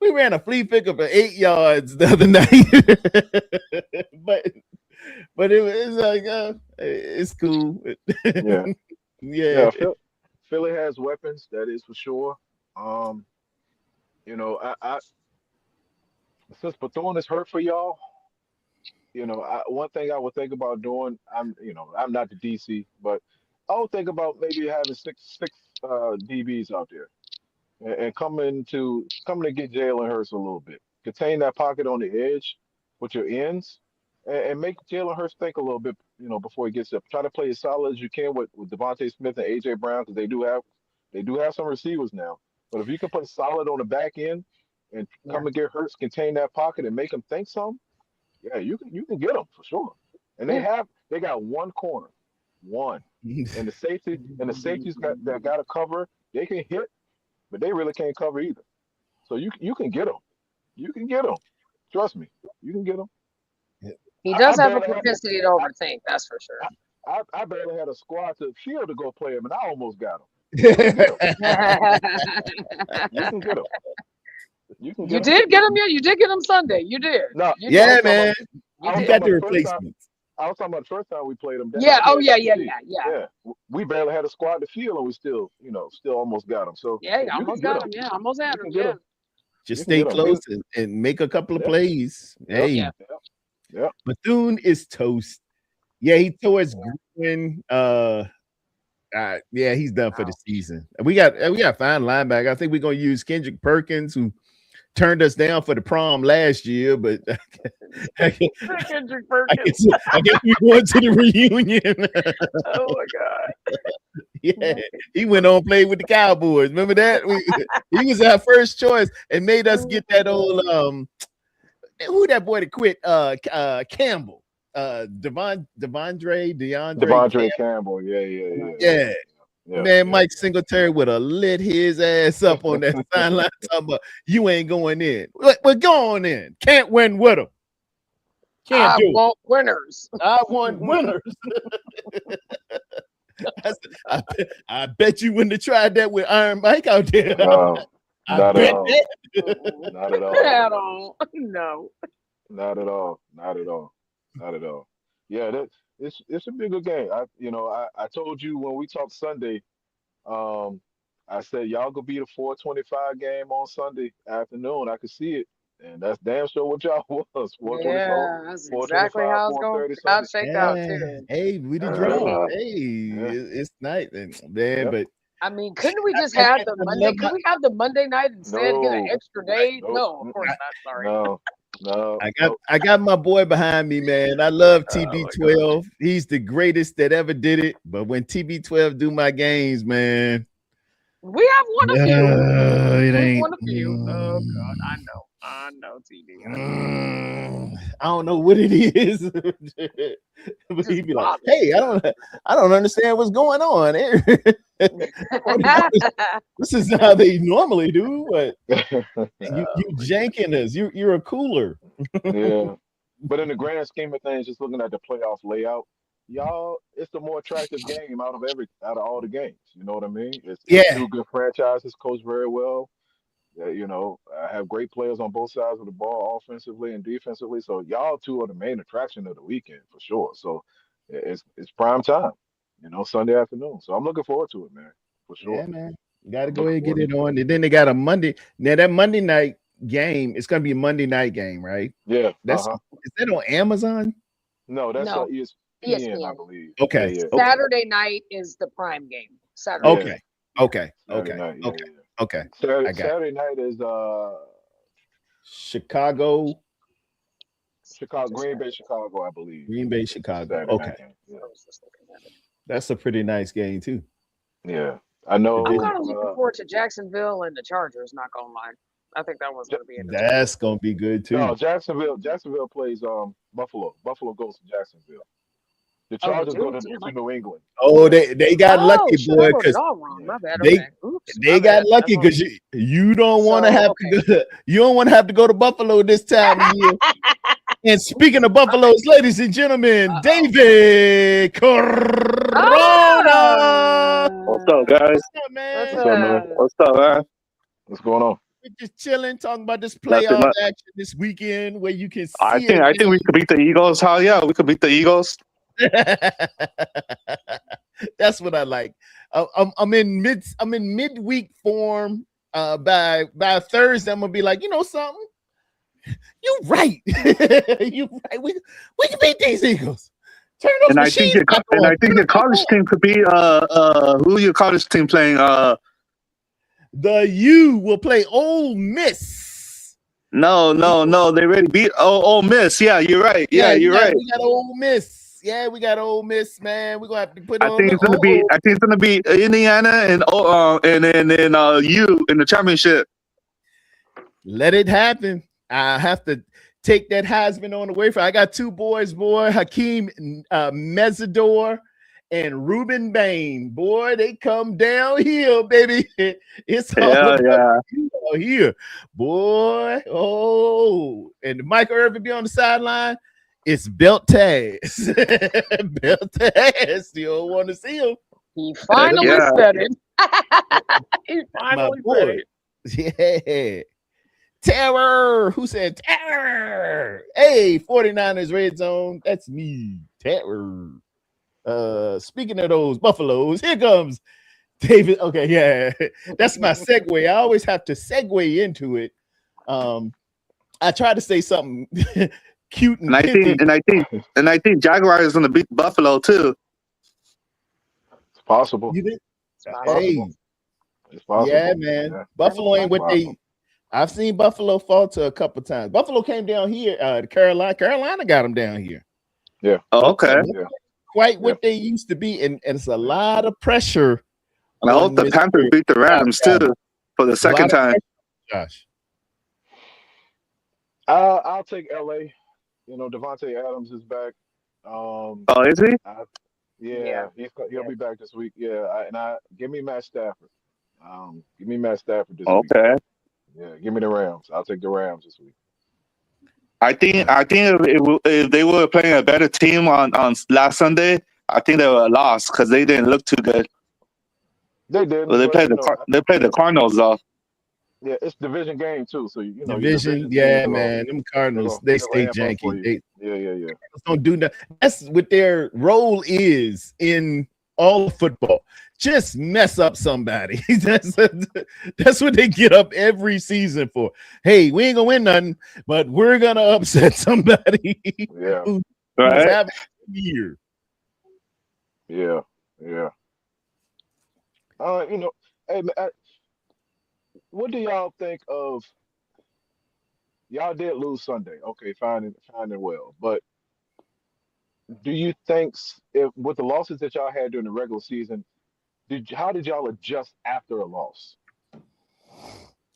for 8 yards the other night, but it was like it's cool. Yeah. Philly has weapons, that is for sure. I since Bethune is hurt for y'all, one thing I would think about doing. I'm not the DC, but I would think about maybe having six DBs out there. and coming to get Jalen Hurts a little bit. Contain that pocket on the edge with your ends, and make Jalen Hurts think a little bit, before he gets up. Try to play as solid as you can with Devontae Smith and AJ Brown, because they do have some receivers now. But if you can put solid on the back end and come and get Hurts, contain that pocket, and make him think some, yeah, you can get them for sure. And they got one corner, and the safeties that got to cover. They can hit, but they really can't cover either. So you can get them. You can get them. Trust me, you can get them. He does have a propensity to overthink. That's for sure. I barely had a squad to field to go play him, and I almost got him. You can get him. You did get him. Yeah, you did get him Sunday. You did. No, man. You got the replacements. I was talking about the first time we played them. Yeah. Oh, yeah. We barely had a squad to field, and we still almost got them. So yeah, you almost got him. Yeah, almost had him. Yeah. Just stay close and make a couple of plays. Hey, Bethune is toast. Yeah, he tore his groin. Yeah, he's done for the season. We got fine linebacker. I think we're gonna use Kendrick Perkins, who turned us down for the prom last year, but I guess we're going to the reunion. Oh my God. Yeah, he went on played with the Cowboys. Remember that? He was our first choice and made us get that old who that boy that quit? Campbell. Devondre Campbell. Yeah. Man, Mike Singletary would have lit his ass up on that sideline talking about you ain't going in. We're going in. Can't win with them. I want winners. I want winners. I bet you wouldn't have tried that with Iron Mike out there. No, not at all. Not at all. At all. No. Not at all. Not at all. Not at all. Yeah, it's a bigger game. I told you when we talked Sunday, I said y'all could beat a 425 game on Sunday afternoon. I could see it. And that's damn sure what y'all was. Yeah, that's exactly how it's going to shake out too. Hey, we did draw. It's night, man. But I mean, couldn't we just have the Monday? Could we have the Monday night instead? Get an extra day? No, of course not. Sorry. No. I got my boy behind me, man. I love TB12. He's the greatest that ever did it. But when TB12 do my games, man, we have one of you. It ain't one of you. Oh God, I know, TB. I don't know what it is. But he'd be like, "Hey, I don't understand what's going on." This is how they normally do. But you janking us. You're a cooler. Yeah, but in the grand scheme of things, just looking at the playoff layout, y'all, it's the more attractive game out of all the games. You know what I mean? It's two good franchises, coached very well. I have great players on both sides of the ball, offensively and defensively. So y'all two are the main attraction of the weekend for sure. So it's prime time, Sunday afternoon. So I'm looking forward to it, man, for sure. Yeah, man. You got to go ahead and get it on. And then they got a Monday. Now that Monday night game, it's going to be a Monday night game, right? Yeah. Is that on Amazon? No, that's ESPN, I believe. Okay. Yeah. Saturday night is the prime game. Saturday. Okay. Saturday night is Chicago, Green Bay, Chicago, I believe. Green Bay, Chicago. Okay. Yeah. That's a pretty nice game too. Yeah. I know. I'm kind of looking forward to Jacksonville and the Chargers, not gonna lie. I think that one's gonna be interesting. That's gonna be good too. No, Jacksonville plays Buffalo. Buffalo goes to Jacksonville. The Chargers go to New England. Oh, they got lucky, boy, because they got lucky because you don't want to have to go. You don't want to have to go to Buffalo this time of year. And speaking of Buffaloes, ladies and gentlemen, David Corona. What's up, guys? What's up, man? What's up, man? What's going on? We're just chilling, talking about this playoff action this weekend where you can see. I think we could beat the Eagles. Hell yeah, we could beat the Eagles. That's what I like. I'm in midweek form. By Thursday, I'm gonna be like, something. You're right. You're right. We can beat these Eagles. Turn those machines back on. I think your college team could be who your college team playing? The U will play Ole Miss. No. They already beat Ole Miss. Yeah, you're right. Yeah, you're right. We got Ole Miss. Yeah, we got Ole Miss, man. We're gonna have to put on. I think it's gonna be Indiana and then U in the championship. Let it happen. I have to take that Heisman on the way for. I got two boys, boy, Hakeem Mesidor and Ruben Bain. Boy, they come downhill, baby. It's all about here, boy. Oh, and Mike Irvin be on the sideline. It's Belt Taz. Belt Taz. You don't want to see him. He finally said it. He finally said it. Yeah. Terror. Who said terror? Hey, 49ers Red Zone. That's me. Terror. Speaking of those Buffaloes, here comes David. Okay, yeah. That's my segue. I always have to segue into it. I try to say something cute and I think Jaguars is gonna beat Buffalo too. It's possible. You think? It's possible. Yeah, man. Yeah. Buffalo ain't what they. I've seen Buffalo falter a couple times. Buffalo came down here to Carolina. Carolina got them down here. Yeah. Oh, okay. Quite what they used to be, and it's a lot of pressure. And I hope the Panthers beat the Rams too for the second time. Josh, I'll take LA. You know, Devontae Adams is back. Is he? He'll be back this week. Yeah, give me Matt Stafford. Give me Matt Stafford this week. Okay. Yeah, give me the Rams. I'll take the Rams this week. I think if they were playing a better team on last Sunday, I think they would have lost because they didn't look too good. They did. Well, they played the Cardinals though. Yeah, it's division game too. So division, yeah, man. Them Cardinals, they stay janky. Yeah. Don't do that. That's what their role is in all of football. Just mess up somebody. That's what they get up every season for. Hey, we ain't gonna win nothing, but we're gonna upset somebody. Yeah, right. Having a year. Yeah. Hey, what do y'all think of? Y'all did lose Sunday. Okay, fine and well, but do you think with the losses that y'all had during the regular season? How did y'all adjust after a loss?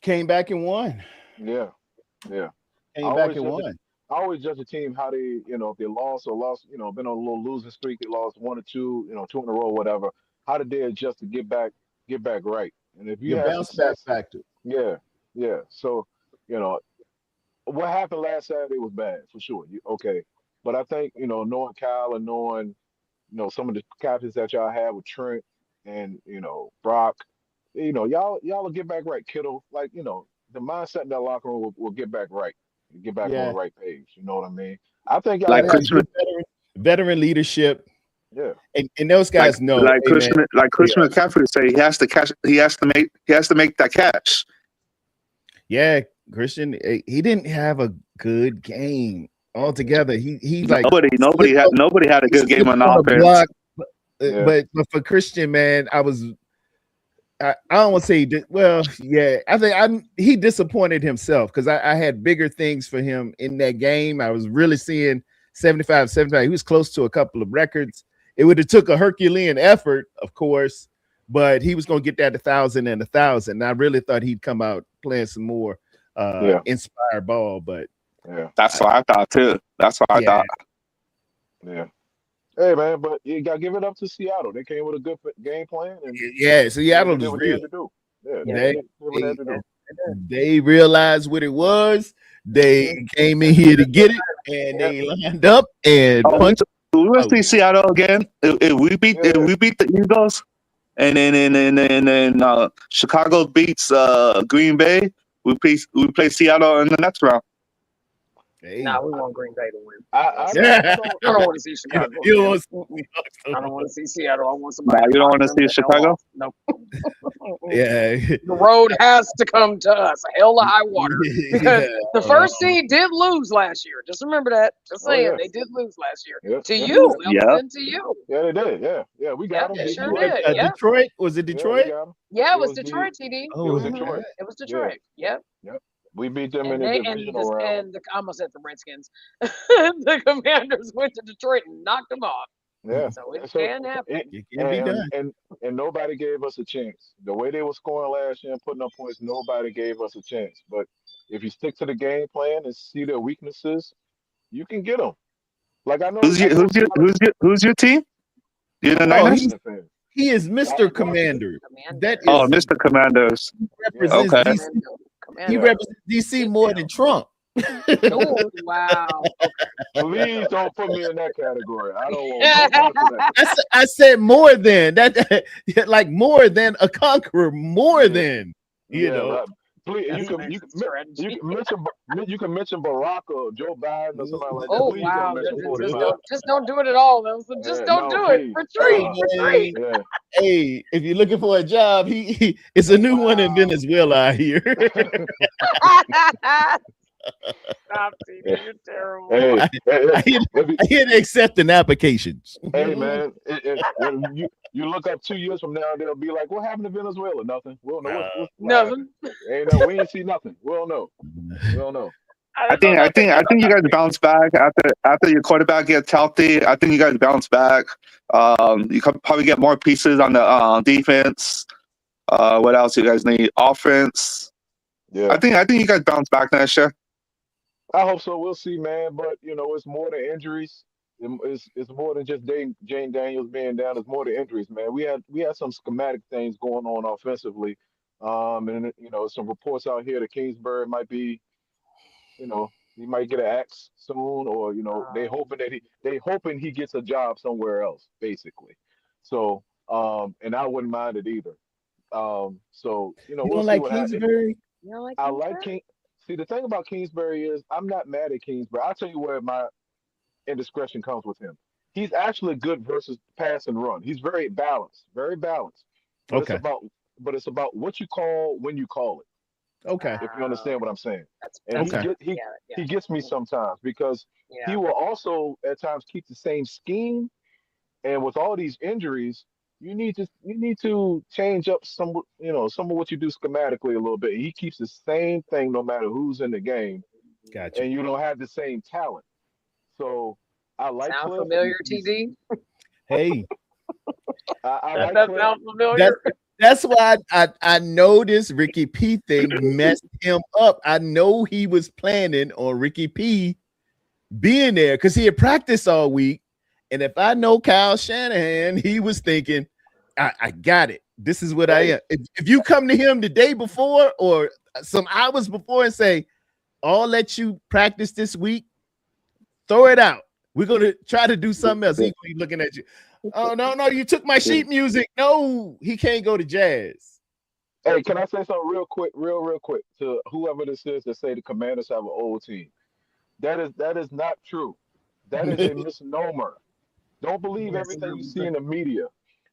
Came back and won. Yeah. Came back and won. I always judge a team how they, if they lost, been on a little losing streak, they lost 1 or 2, 2 in a row, whatever. How did they adjust to get back right? And if you bounce back factor. Yeah. So, what happened last Saturday was bad for sure. Okay. But I think, knowing Kyle and knowing, some of the captains that y'all had with Trent and Brock, y'all will get back right. Kittle, the mindset in that locker room will get back right, get back on the right page. You know what I mean? I think y'all have veteran leadership. Yeah, and those guys know. Christian McCaffrey say he has to make that catch. Yeah, Christian, he didn't have a good game altogether. He nobody had a good game on offense. But for Christian, man, I don't want to say I think he disappointed himself because I had bigger things for him in that game. I was really seeing 75. He was close to a couple of records. It would have took a Herculean effort, of course, but he was going to get that 1,000 and 1,000. I really thought he'd come out playing some more inspired ball, but that's what I thought too. That's what I thought. Yeah. Hey man, but you gotta give it up to Seattle. They came with a good game plan, and Seattle was real. They realized what it was. They came in here to get it, and they lined up and punched. We'll see Seattle again. If we beat the Eagles, and then Chicago beats Green Bay, we play Seattle in the next round. Hey. No, we want Green Bay to win. I don't want to see Chicago. You don't I don't want to see Seattle. I want somebody. You don't want to see Chicago? No. Yeah. The road has to come to us. Hell to high water. Because the first seed did lose last year. Just remember that. Just saying, they did lose last year. Yeah. To you. Yeah. To you. Yeah, they did. Yeah, we got them. They sure did. Detroit? Was it Detroit? Yeah, it was Detroit, TD. It was Detroit. It was Detroit. Yep. We beat them in the divisional round. I almost said the Redskins. The Commanders went to Detroit and knocked them off. Yeah. So it can happen. It can be done. And nobody gave us a chance. The way they were scoring last year and putting up points, nobody gave us a chance. But if you stick to the game plan and see their weaknesses, you can get them. Like I know. Who's your team? You're the Niners? He is Mr. Commander. That is, Mr. Commanders. Represents DC. He represents DC more than Trump. Oh, wow. Please don't put me in that category. I don't want that. I said more than that, like more than a conqueror, more than you know. Please, you can mention Barack or Joe Biden or somebody like that. Oh, please wow. Just don't do it at all, Nelson. Just don't do it. Retreat. Hey, if you're looking for a job, he it's a new one in Venezuela out here. Stop, TV. You're terrible. I hit accepting applications. Hey, man, you look up 2 years from now, they'll be like, "What happened to Venezuela? Nothing. We'll know. Nothing. We ain't see nothing. We'll know. We'll know." I think you guys bounce back after your quarterback gets healthy. I think you guys bounce back. You can probably get more pieces on the defense. What else you guys need? Offense. Yeah. I think you guys bounce back next year. I hope so. We'll see, man. But it's more than injuries. It's more than just Jane Daniels being down. It's more than injuries, man. We had some schematic things going on offensively, and some reports out here that Kingsbury might be, he might get an axe soon, or they hoping he gets a job somewhere else, basically. So, and I wouldn't mind it either. So we'll see what happens. I like King. See, the thing about Kingsbury is I'm not mad at Kingsbury. I'll tell you where my indiscretion comes with him. He's actually good versus pass and run. He's very balanced, very balanced. But it's about what you call when you call it. Okay. If you understand what I'm saying. And he gets me sometimes because he will also at times keep the same scheme. And with all these injuries, you need to change up some of what you do schematically a little bit. He keeps the same thing no matter who's in the game. Gotcha. And you don't have the same talent. So I like Sound Cliff. familiar, TD? Hey. I that sound familiar? That's why I know this Ricky P thing messed him up. I know he was planning on Ricky P being there because he had practiced all week. And if I know Kyle Shanahan, he was thinking, I got it. This is what I am. If you come to him the day before or some hours before and say, I'll let you practice this week, throw it out. We're going to try to do something else. He's looking at you. Oh, no, you took my sheet music. No, he can't go to jazz. Hey, can I say something real quick to whoever this is that say the Commanders have an old team? That is not true. That is a misnomer. Don't believe everything you see in the media.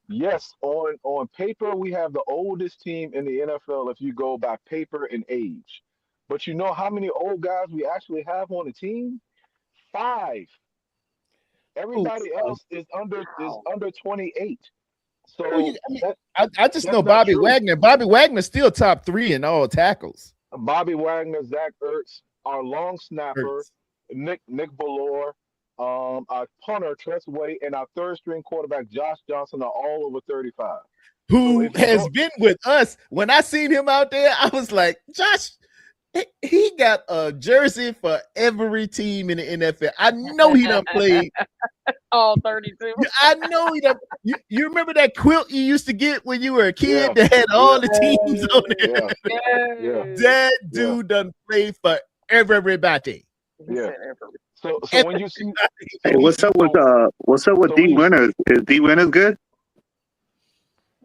Yes, on paper, we have the oldest team in the NFL if you go by paper and age. But you know how many old guys we actually have on the team? 5. Everybody else is under 28. So I just know Bobby Wagner. Bobby Wagner's still top 3 in all tackles. Bobby Wagner, Zach Ertz, our long snapper, Nick Ballore, our punter, Tress Way, and our third string quarterback, Josh Johnson, are all over 35. Who has been with us. When I seen him out there, I was like, Josh, he got a jersey for every team in the NFL. I know he done played all 32. I know he done. You remember that quilt you used to get when you were a kid that had all the teams on it? That dude done played for everybody. Yeah. So when you see, hey, what's up with D Winners? Is D Winners good?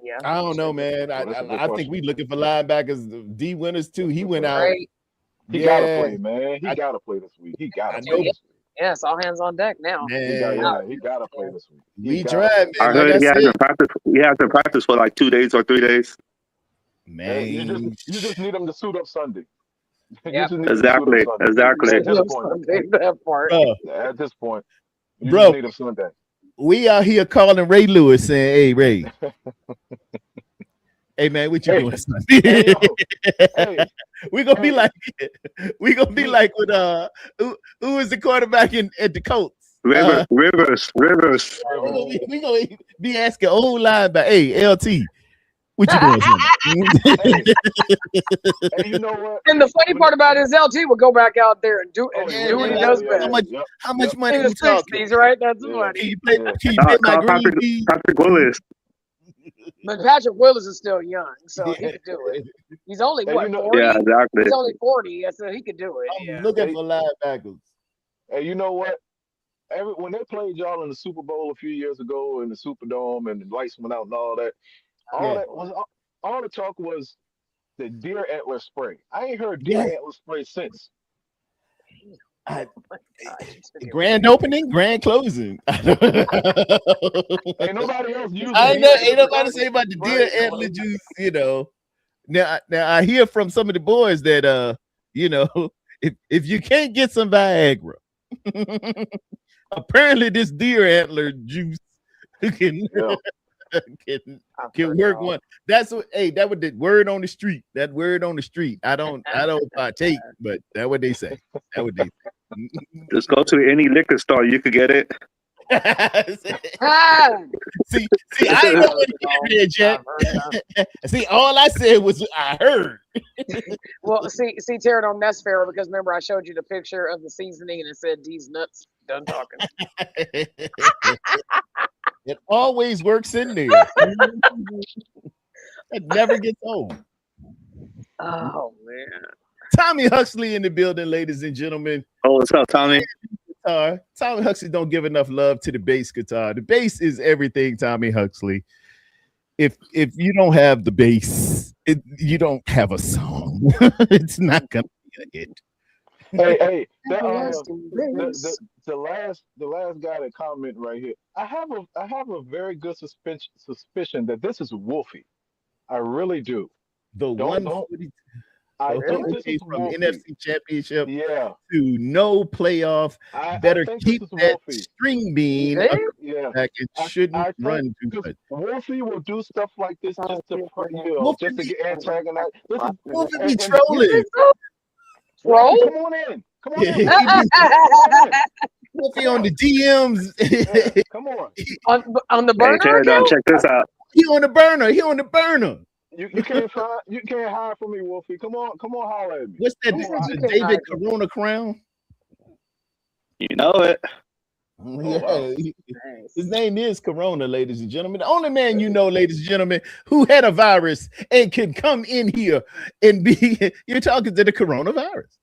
Yeah. I don't know, man. I think we looking for linebackers. D Winners too. He went out. He gotta play, man. He gotta play this week. He gotta play this week. Yes, all hands on deck now. He gotta play this week. We tried, man. I heard he hasn't practiced. He hasn't practiced for like 2 days or 3 days. Man, you just need him to suit up Sunday. Yeah, exactly. At this point, you just need him Sunday. We out here calling Ray Lewis saying, "Hey, Ray, hey man, what you doing Sunday?" We're gonna be like with who is the quarterback at the Colts? Rivers. We gonna be asking old linebacker, "Hey, LT, what you doing Sunday?" Hey, you know what? And the funny part about it is LT will go back out there and do what he does best. How much money in the 60s, right? That's funny. Can you play my green bean? Patrick Willis. But Patrick Willis is still young, so he could do it. He's only 40? Yeah, exactly. He's only 40, so he could do it. I'm looking for linebackers. Hey, you know what? When they played y'all in the Super Bowl a few years ago in the Superdome and the lights went out and all that, all the talk was the deer antler spray. I ain't heard deer antler spray since. Grand opening, grand closing. Ain't nobody else using ain't nobody say about the deer antler juice, you know. Now I hear from some of the boys that you know, if you can't get some Viagra, apparently this deer antler juice can work one. That's what that was the word on the street. That word on the street. I don't partake, but that's what they say. That what they say. Just go to any liquor store, you could get it. see, I ain't know what you did, Jack. See, all I said was I heard. Well, see, Pterodome, that's fair because remember I showed you the picture of the seasoning and it said these nuts. Done talking. It always works in there. It never gets old. Oh man. Tommy Huxley in the building, ladies and gentlemen. Oh, what's up, Tommy? Tommy Huxley don't give enough love to the bass guitar. The bass is everything, Tommy Huxley. If you don't have the bass, you don't have a song. It's not gonna be a hit. Hey, the last guy that commented right here. I have a very good suspicion that this is Wolfie. I really do. The one. I think this is from NFC Championship to no playoff. Better keep that string bean back and shouldn't run too much. Wolfie will do stuff like this just to get antagonized. Wolfie be trolling. Troll? Come on in. Wolfie on the DMs. Come on. On the burner. Hey, check this out. He on the burner. You can't hide from me, Wolfie. Come on, holler at me. What's that? The David Corona crown? You know it. Yeah. His name is Corona, ladies and gentlemen. The only man you know, ladies and gentlemen, who had a virus and can come in here and be. You're talking to the coronavirus.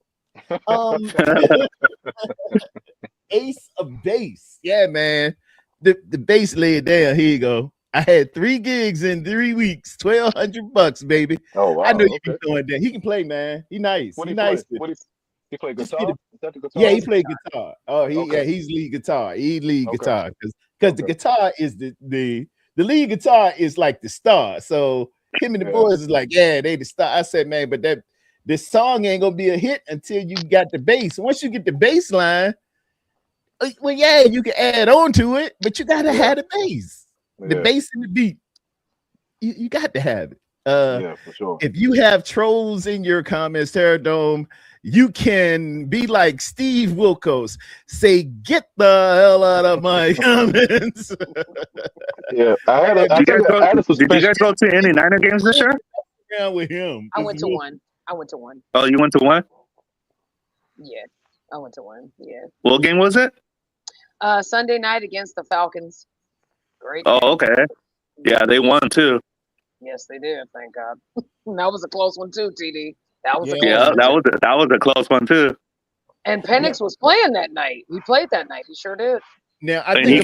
Ace of Bass. Yeah, man. The bass laid down. Here you go. I had 3 gigs in 3 weeks, $1,200, baby. Oh wow! I know you can do it. He can play, man. He nice. He nice. He play guitar? Is that the guitar? Yeah, he played guitar. Oh, he's lead guitar. He lead guitar because the guitar is the lead guitar is like the star. So him and the boys is like, yeah, they the star. I said, man, but this song ain't gonna be a hit until you got the bass. Once you get the bass line, well, yeah, you can add on to it, but you gotta have the bass. The bass and the beat, you got to have it. For sure. If you have trolls in your comments, Pterodome, you can be like Steve Wilkos. Say, get the hell out of my comments. Yeah, did you guys go to any Niner games this year? Yeah, with him. I went to one. Oh, you went to one? Yeah, I went to one. Yeah. What game was it? Sunday night against the Falcons. Great. Oh, okay. Yeah, they won too. Yes, they did. Thank God. That was a close one too, TD. That was that was a close one too. And Penix was playing that night. He played that night. He sure did. Now I think he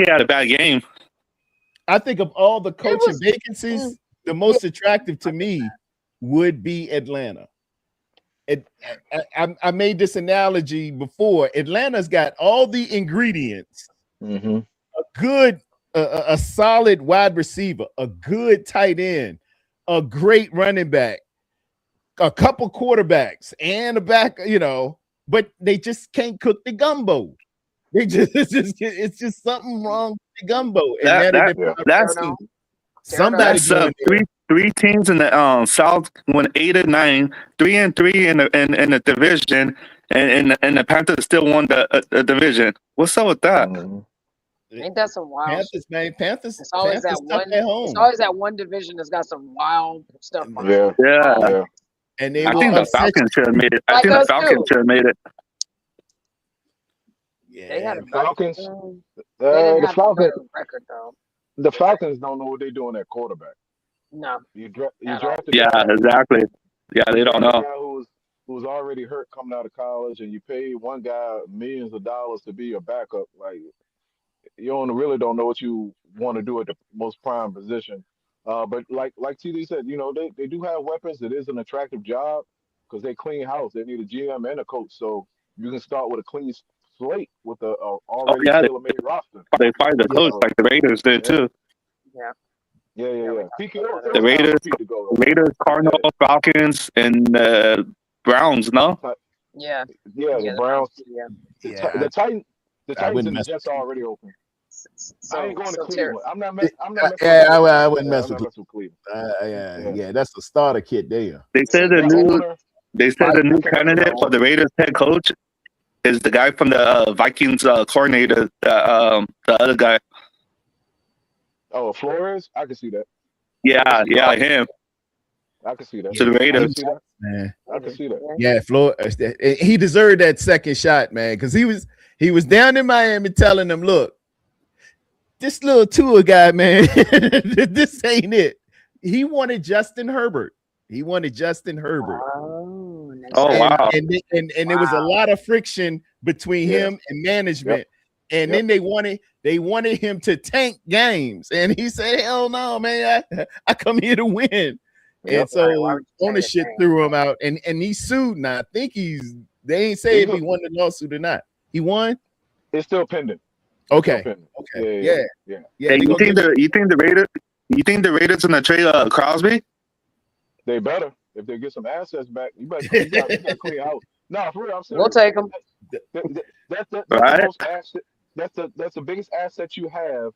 had a bad game. I think of all the coaching vacancies, the most attractive to me would be Atlanta. I made this analogy before. Atlanta's got all the ingredients. Mm-hmm. A good, a solid wide receiver, a good tight end, a great running back, a couple quarterbacks, and a back. But they just can't cook the gumbo. They it's just something wrong with the gumbo. That's somebody three teams in the South went 8-9, 3-3 in the division, and the Panthers still won the division. What's up with that? Ain't that some wild Panthers, man? Panthers. It's always Panthers that one. at home. It's always that one division that's got some wild stuff. Yeah. And I think the Falcons should have made it. I think the Falcons should have made it. Yeah, they had the Falcons. The Falcons record though. The Falcons don't know what they're doing at quarterback. No. You drafted. Yeah, exactly. Yeah, they don't know. Who's already hurt coming out of college, and you pay one guy millions of dollars to be a backup. Like you really don't know what you want to do at the most prime position. But like TD said, they do have weapons. It is an attractive job because they clean house. They need a GM and a coach, so you can start with a clean slate with a already tailor-made roster. They fired the coach like the Raiders did too. Yeah. The Raiders, Cardinals, Falcons, and Browns. No. Yeah. The Browns. Yeah. The Titans and the Jets are already open. I ain't going to Cleveland. I'm not messing. I wouldn't mess with Cleveland. Yeah, that's the starter kit there. They said the new candidate for the Raiders head coach is the guy from the Vikings coordinator, the other guy. Oh, Flores? I can see that. Yeah, him. I can see that. To the Raiders. I can see that. Yeah, Flores. He deserved that second shot, man, because he was down in Miami telling them, look, this little Tua guy, man, this ain't it. He wanted Justin Herbert. Oh, wow. And there was a lot of friction between him and management. And then they wanted him to tank games. And he said, hell no, man. I come here to win. And so ownership threw him out. And he sued now. I think they ain't say if he won the lawsuit or not. He won? It's still pending. Okay. Yeah. Hey, you think the Raiders gonna trade Crosby? They better. If they get some assets back, you better clean out. No, for real, I'm serious. We'll take them. That's the most asset. That's the biggest asset you have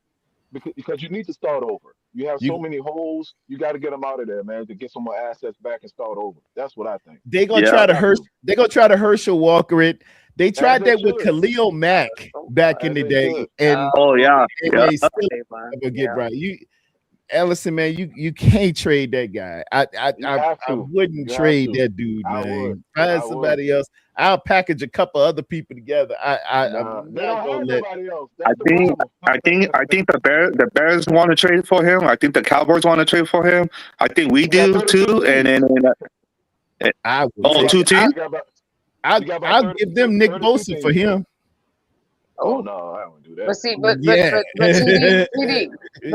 because you need to start over. You have so many holes. You got to get them out of there, man, to get some more assets back and start over. That's what I think. They're gonna try to Herschel Walker it. They tried that with Khalil Mack back in the day, and they still never get right. Ellison, man, you can't trade that guy. I wouldn't trade that dude, man. Find somebody else. I'll package a couple other people together. I'm not gonna let. I think the Bears want to trade for him. I think the Cowboys want to trade for him. I think we do too. And then two teams. I'll give them Nick Bosa for him. Oh no, I don't do that. But see, but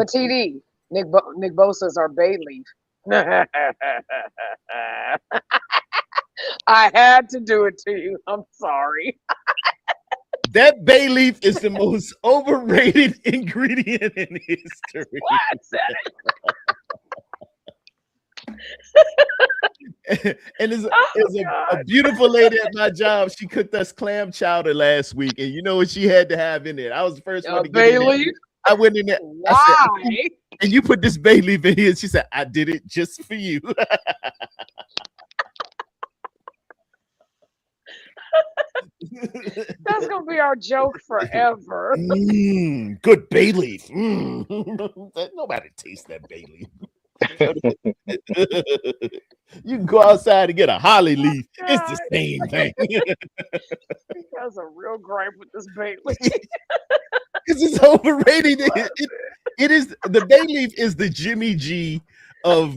TD. Nick Bosa's our bay leaf. I had to do it to you. I'm sorry. That bay leaf is the most overrated ingredient in history. And there's a beautiful lady at my job. She cooked us clam chowder last week, and you know what she had to have in it? I was the first one to get it. I went in there. Why? I said, and you put this bay leaf in here. She said, I did it just for you. That's going to be our joke forever. Good bay leaf. Nobody tastes that bay leaf. You can go outside and get a holly leaf. It's the same thing. He has a real gripe with this bay leaf. Because it's overrated. It is the bay leaf is the Jimmy G of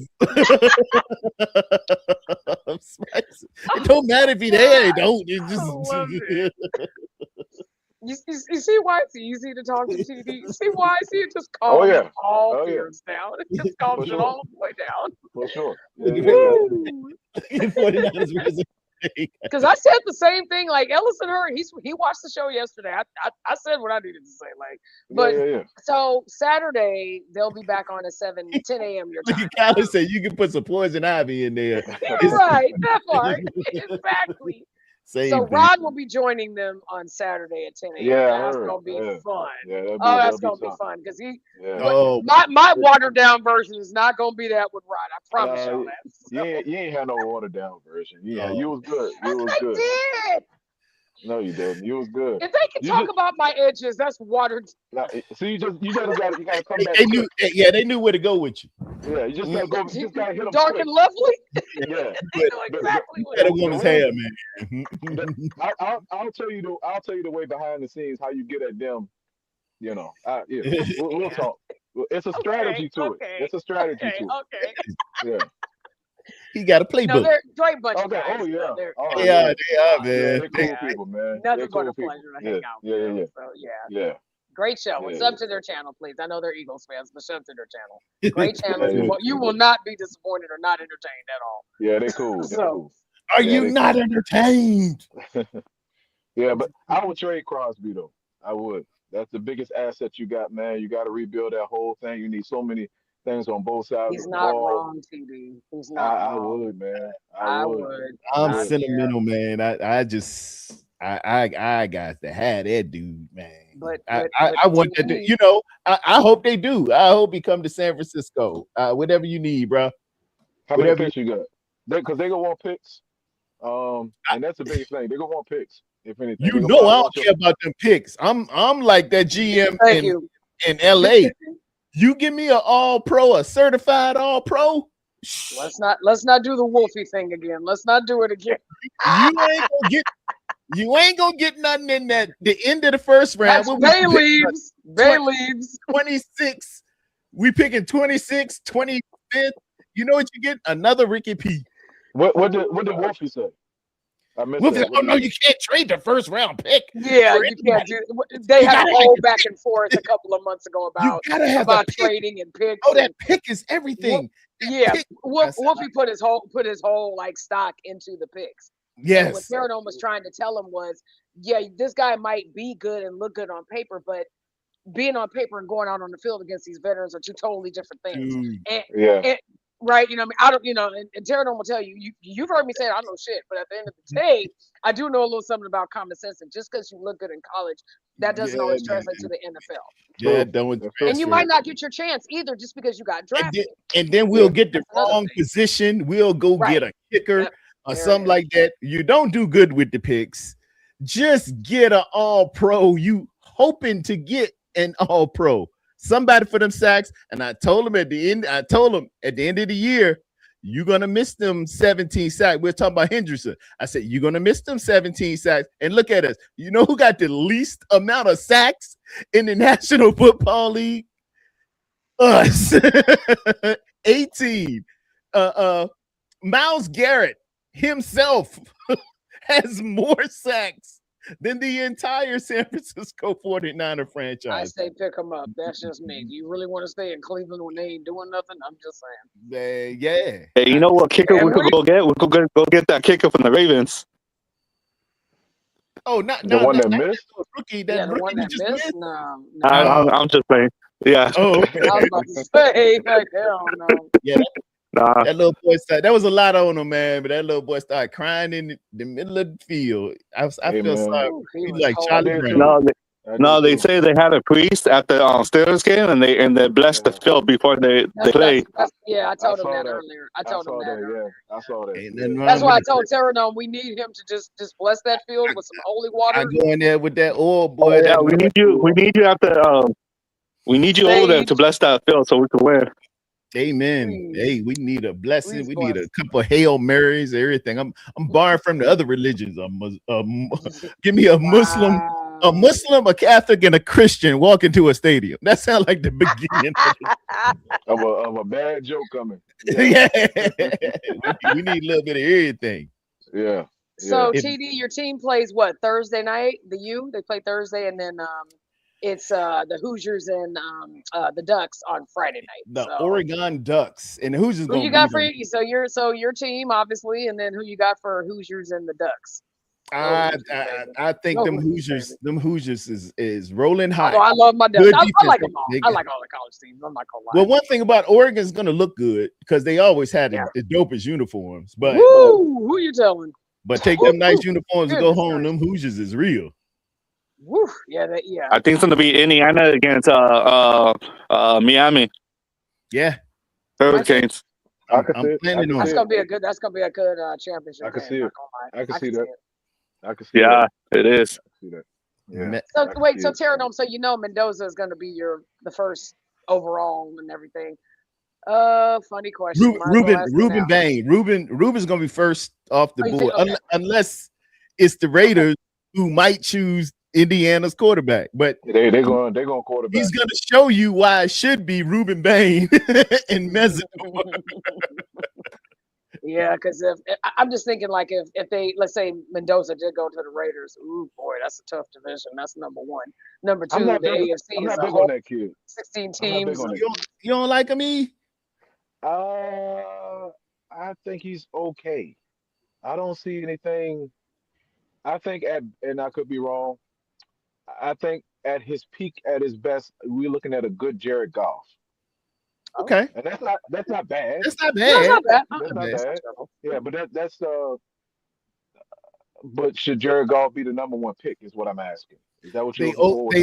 spices. It don't matter if you there, it don't. It just You see why it's easy to talk to TD? You see why it just calms all fears down. It just calms it all the way down. For sure. Because I said the same thing. Like Ellison heard, he watched the show yesterday. I said what I needed to say. Like, but so Saturday they'll be back on at 10 a.m. your time. Kyler said you can put some poison ivy in there. Right, that part. Exactly. So Rod will be joining them on Saturday at 10 a.m. Yeah, that's gonna be fun. Yeah, that's gonna be fun because my watered down version is not gonna be that with Rod. I promise y'all that. So. You ain't had no watered down version. Yeah, you was good. You was good. I did. No, you didn't. You was good. If they can talk about my edges, that's watered. So you gotta come back. They knew where to go with you. Yeah, you just gotta go. You just gotta hit them dark quick. and lovely. Yeah, exactly. Better want his hair, man. I'll tell you the way behind the scenes how you get at them. You know, we'll talk. It's a strategy to it. It's a strategy to it. Okay. Yeah. He got a playbook. No, they're great bunch of guys. Oh yeah. They are, man. They're cool people, man. Nothing but a pleasure to hang out with them. So yeah. Great show. It's up to their channel, please. I know they're Eagles fans, but sub to their channel. Great channel. You will not be disappointed or not entertained at all. Yeah, they're cool. So, are you not entertained? Yeah, but I would trade Crosby though. I would. That's the biggest asset you got, man. You got to rebuild that whole thing. You need so many things on both sides. He's not wrong, TD. He's not I wrong. would, man. I would. I'm sentimental, man. I got to have that dude, man. But I want that. You know, I hope they do. I hope he come to San Francisco. Whatever you need, bro. How many picks you got? Because they gonna want picks. And that's the biggest thing. They gonna want picks. If anything, you know, I don't care about them picks. I'm like that GM in LA. You give me an all-pro, a certified all-pro. Let's not do the Wolfie thing again. Let's not do it again. You ain't gonna get nothing in the end of the first round. Bay leaves. 26. We picking 26, 25th. You know what you get? Another Ricky P. What did Wolfie say? I missed that. Oh no, you can't trade the first round pick. Yeah, you can't do. They had a whole back and forth a couple of months ago about trading and picks. Oh, that pick is everything. Wolfie put his whole like stock into the picks. Yes. And what Terradome was trying to tell him was, this guy might be good and look good on paper, but being on paper and going out on the field against these veterans are two totally different things. And, right, you know, I don't, you know, and Terradome will tell you, you've heard me say I know shit, but at the end of the day, I do know a little something about common sense. And just because you look good in college, that doesn't always translate to the NFL. Yeah, don't. And you might not get your chance either, just because you got drafted. And then we'll get the wrong position. We'll go get a kicker or something like that. You don't do good with the picks. Just get an all-pro. You hoping to get an all-pro. Somebody for them sacks, and I told him at the end of the year, you're gonna miss them 17 sacks. We're talking about Hendrickson. I said, you're gonna miss them 17 sacks. And look at us. You know who got the least amount of sacks in the National Football League? Us. 18. Myles Garrett himself has more sacks than the entire San Francisco 49er franchise. I say pick them up. That's just me. Do you really want to stay in Cleveland when they ain't doing nothing? I'm just saying. Yeah. Hey, you know what kicker we could go get? We could go get that kicker from the Ravens. Oh, the one that missed? Rookie, the one that missed? No. I'm just saying. Yeah. Oh, okay. I was about to say, like, hell no. Yeah. That little boy started. That was a lot on him, man. But that little boy started crying in the middle of the field. I feel sorry. He's like Charlie Brown. No, they say they had a priest at the Steelers game, and they blessed the field before they play. I told him that earlier. I told him that. I saw that. That's why I told Terradome we need him to just bless that field with some holy water. I go in there with that oil, boy. Yeah, we need you. We need you after. We need you over there to bless that field so we can win. Amen. Hey, we need a blessing. We need a couple of Hail Marys, everything. I'm borrowing from the other religions. Give me a Muslim, a Catholic, and a Christian walk into a stadium. That sounds like the beginning of a bad joke coming. Yeah. we need a little bit of everything. Yeah. So TD, your team plays what Thursday night? They play Thursday, and then it's the Hoosiers and the Ducks on Friday night. The Oregon Ducks and the Hoosiers. Who you got for you? So your team obviously, and then who you got for Hoosiers and the Ducks? I think them Hoosiers is rolling high. Oh, I love my Ducks. I like them all. I like all the college teams. I'm not gonna lie. Well, one thing about Oregon is going to look good because they always had the dopest uniforms. But who you telling? But take them nice uniforms and go home. Them Hoosiers is real. Woo. Yeah. I think it's going to be Indiana against Miami. Yeah. Hurricanes. That's gonna be a good championship. I can see it. I can see that. I can see that. It is. I can see that. Yeah. So wait, so Terradome, so Mendoza is going to be the first overall and everything. Funny question. Ruben Bain. Ruben's going to be first off the board, unless it's the Raiders who might choose Indiana's quarterback. But they're going quarterback. He's going to show you why it should be Ruben Bain and Mezzador. Yeah, because I'm just thinking, like, if they, let's say Mendoza did go to the Raiders, ooh boy, that's a tough division. That's number one. Number two, the AFC is a whole 16 teams. You don't like him, E? I think he's okay. I don't see anything. I think and I could be wrong. I think at his peak, at his best, we're looking at a good Jared Goff. Okay, and that's not bad. That's not bad. That's not bad. Yeah, but that's But should Jared Goff be the number one pick? Is what I'm asking. Is that what they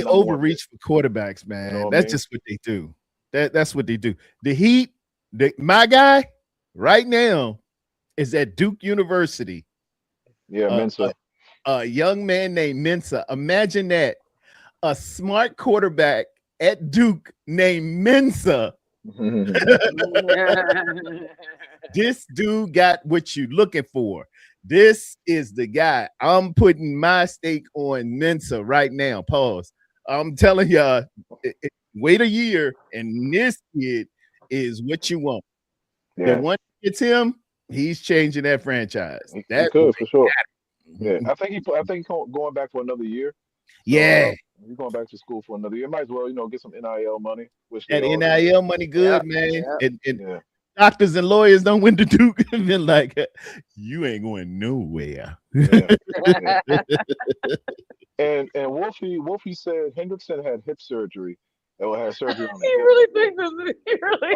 overreach for quarterbacks, man? You know that's just what they do. That's what they do. The Heat, my guy, right now, is at Duke University. Yeah, Mensah. A young man named Mensah. Imagine that, a smart quarterback at Duke named Mensah. This dude got what you looking for. This is the guy. I'm putting my stake on Mensah right now. Pause. I'm telling y'all, wait a year, and this kid is what you want. Yeah. The one gets him, he's changing that franchise. That could for sure. Yeah, I think he's going back for another year. Yeah. He's going back to school for another year. Might as well, get some NIL money. That NIL money good, man. And doctors and lawyers don't win the Duke and been like, you ain't going nowhere. And Wolfie said Hendrickson had hip surgery. Or had surgery on he really thinks this. He really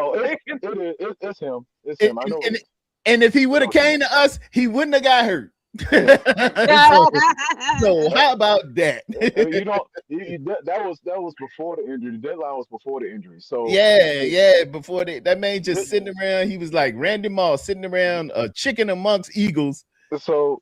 it's him. It's him. I know. And if he would have came to us, he wouldn't have got hurt. So how about that? That was before the injury. The deadline was before the injury. So before that man just sitting around. He was like Randy Moss sitting around, a chicken amongst eagles. So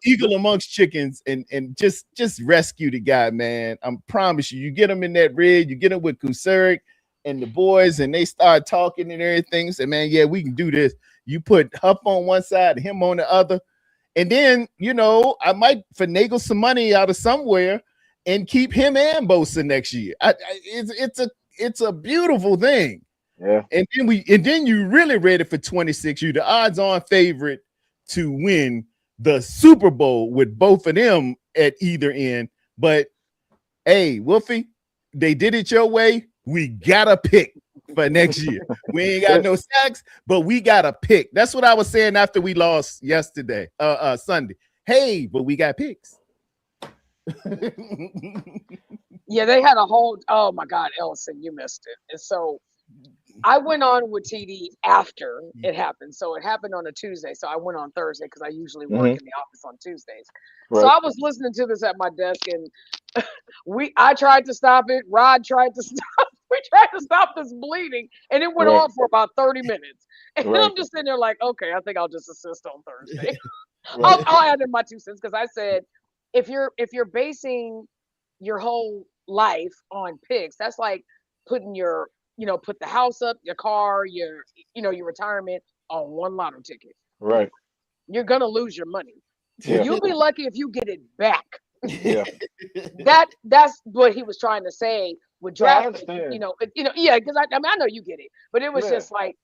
eagle amongst chickens, and just rescue the guy, man. I promise you get him in that rig, you get him with Kuseric and the boys, and they start talking and everything. Say, man, yeah, we can do this. You put Huff on one side, him on the other. And then, I might finagle some money out of somewhere and keep him and Bosa next year. It's a beautiful thing. Yeah. And then you really ready for 26. You the odds-on favorite to win the Super Bowl with both of them at either end. But hey, Wolfie, they did it your way. We got a pick for next year. We ain't got no sacks, but we got a pick. That's what I was saying after we lost yesterday, Sunday. Hey, but we got picks. Yeah, they had a whole. Oh my God, Ellison, you missed it. And so I went on with TD after it happened. So it happened on a Tuesday. So I went on Thursday because I usually work in the office on Tuesdays. Right. So I was listening to this at my desk, and I tried to stop it. Rod tried to stop. We tried to stop this bleeding, and it went on for about 30 minutes. And I'm just sitting there like, okay, I think I'll just assist on Thursday. I'll add in my 2 cents because I said, if you're basing your whole life on picks, that's like putting your put the house up, your car, your retirement on one lotto ticket. Right. You're gonna lose your money. Yeah. You'll be lucky if you get it back. Yeah. That's what he was trying to say with draft. Because I know you get it, but it was just like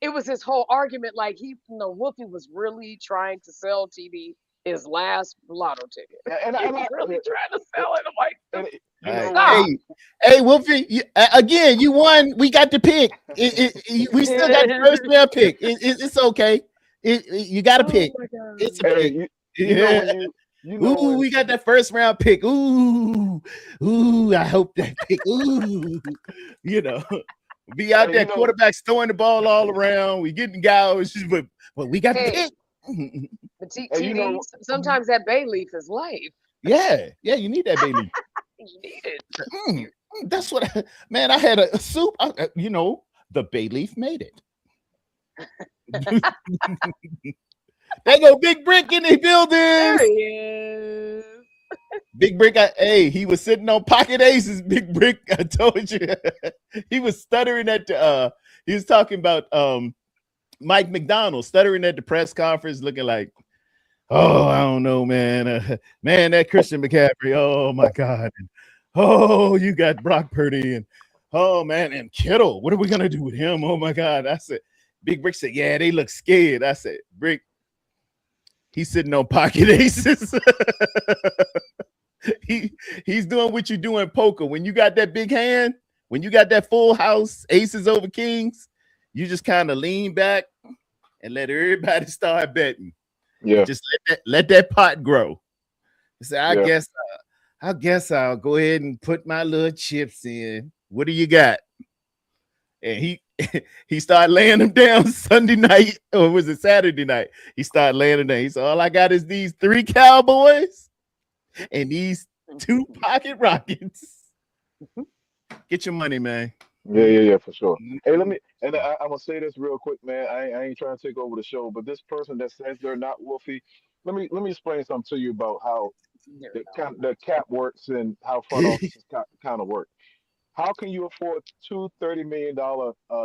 it was his whole argument. Like Wolfie was really trying to sell TD his last lotto ticket. And I was really trying to sell it. I'm like, Hey, Wolfie, again, you won. We got the pick. We still got the first round pick. It's okay. You got to pick. It's a pick. Ooh, we got that first round pick. Ooh, I hope that pick. Ooh, be out there, quarterbacks throwing the ball all around. We getting gouged, but we got the pick. But TV, sometimes that bay leaf is life. Yeah, you need that bay leaf. You need it. That's what, I had a soup. The bay leaf made it. There go Big Brick in the building. There he is. Big Brick, he was sitting on pocket aces. Big Brick, I told you. He was stuttering he was talking about Mike McDonald, stuttering at the press conference, looking like, oh, I don't know, man. That Christian McCaffrey, oh my God. And, oh, you got Brock Purdy, and oh man, and Kittle. What are we gonna do with him? Oh my God. I said, Big Brick said, yeah, they look scared. I said, Brick, he's sitting on pocket aces. He's doing what you do in poker. When you got that big hand, when you got that full house, aces over kings, you just kind of lean back and let everybody start betting. Yeah. Just let that pot grow. So I guess I'll go ahead and put my little chips in. What do you got? And he started laying them down Sunday night, or was it Saturday night? He started laying them down. He said, all I got is these 3 Cowboys and these 2 pocket rockets. Get your money, man. Yeah, for sure. Hey, I'm gonna say this real quick, man. I ain't trying to take over the show, but this person that says they're not Wolfie, let me explain something to you about how the cap works and how front offices kind of work. How can you afford 2 $30 million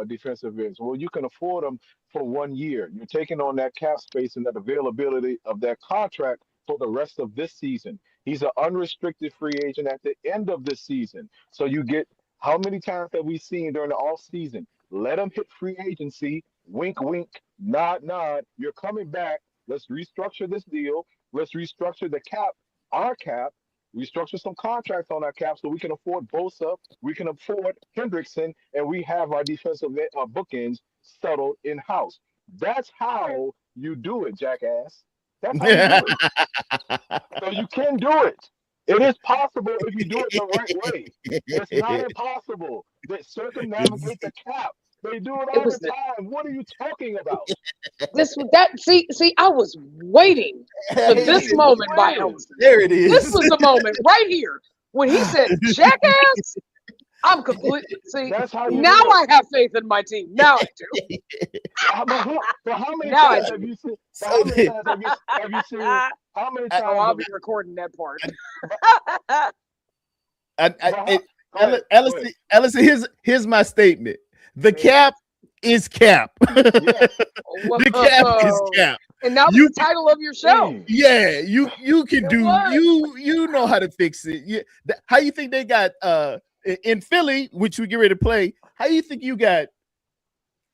defensive ends? Well, you can afford them for 1 year. You're taking on that cap space and that availability of that contract for the rest of this season. He's an unrestricted free agent at the end of this season. So you get, how many times have we seen during the off season? Let him hit free agency. Wink, wink, nod, nod. You're coming back. Let's restructure this deal. Let's restructure the cap, our cap. Restructure some contracts on our cap so we can afford Bosa, we can afford Hendrickson, and we have our defensive bookends settled in house. That's how you do it, jackass. That's how you do it. So you can do it. It is possible if you do it the right way. It's not impossible. They circumnavigate the cap. They do it all the time. What are you talking about? See, I was waiting for this moment by Ellison. There it is. This was the moment right here when he said, jackass. I'm completely That's how you now I have faith in my team. Now I do. But how many times have you seen? How many times? I'll be recording that part. Ellison, here's my statement. The cap is cap. The cap is cap. And that was the title of your show. Yeah, you can do you know how to fix it. How you think they got in Philly, which we get ready to play? How you think you got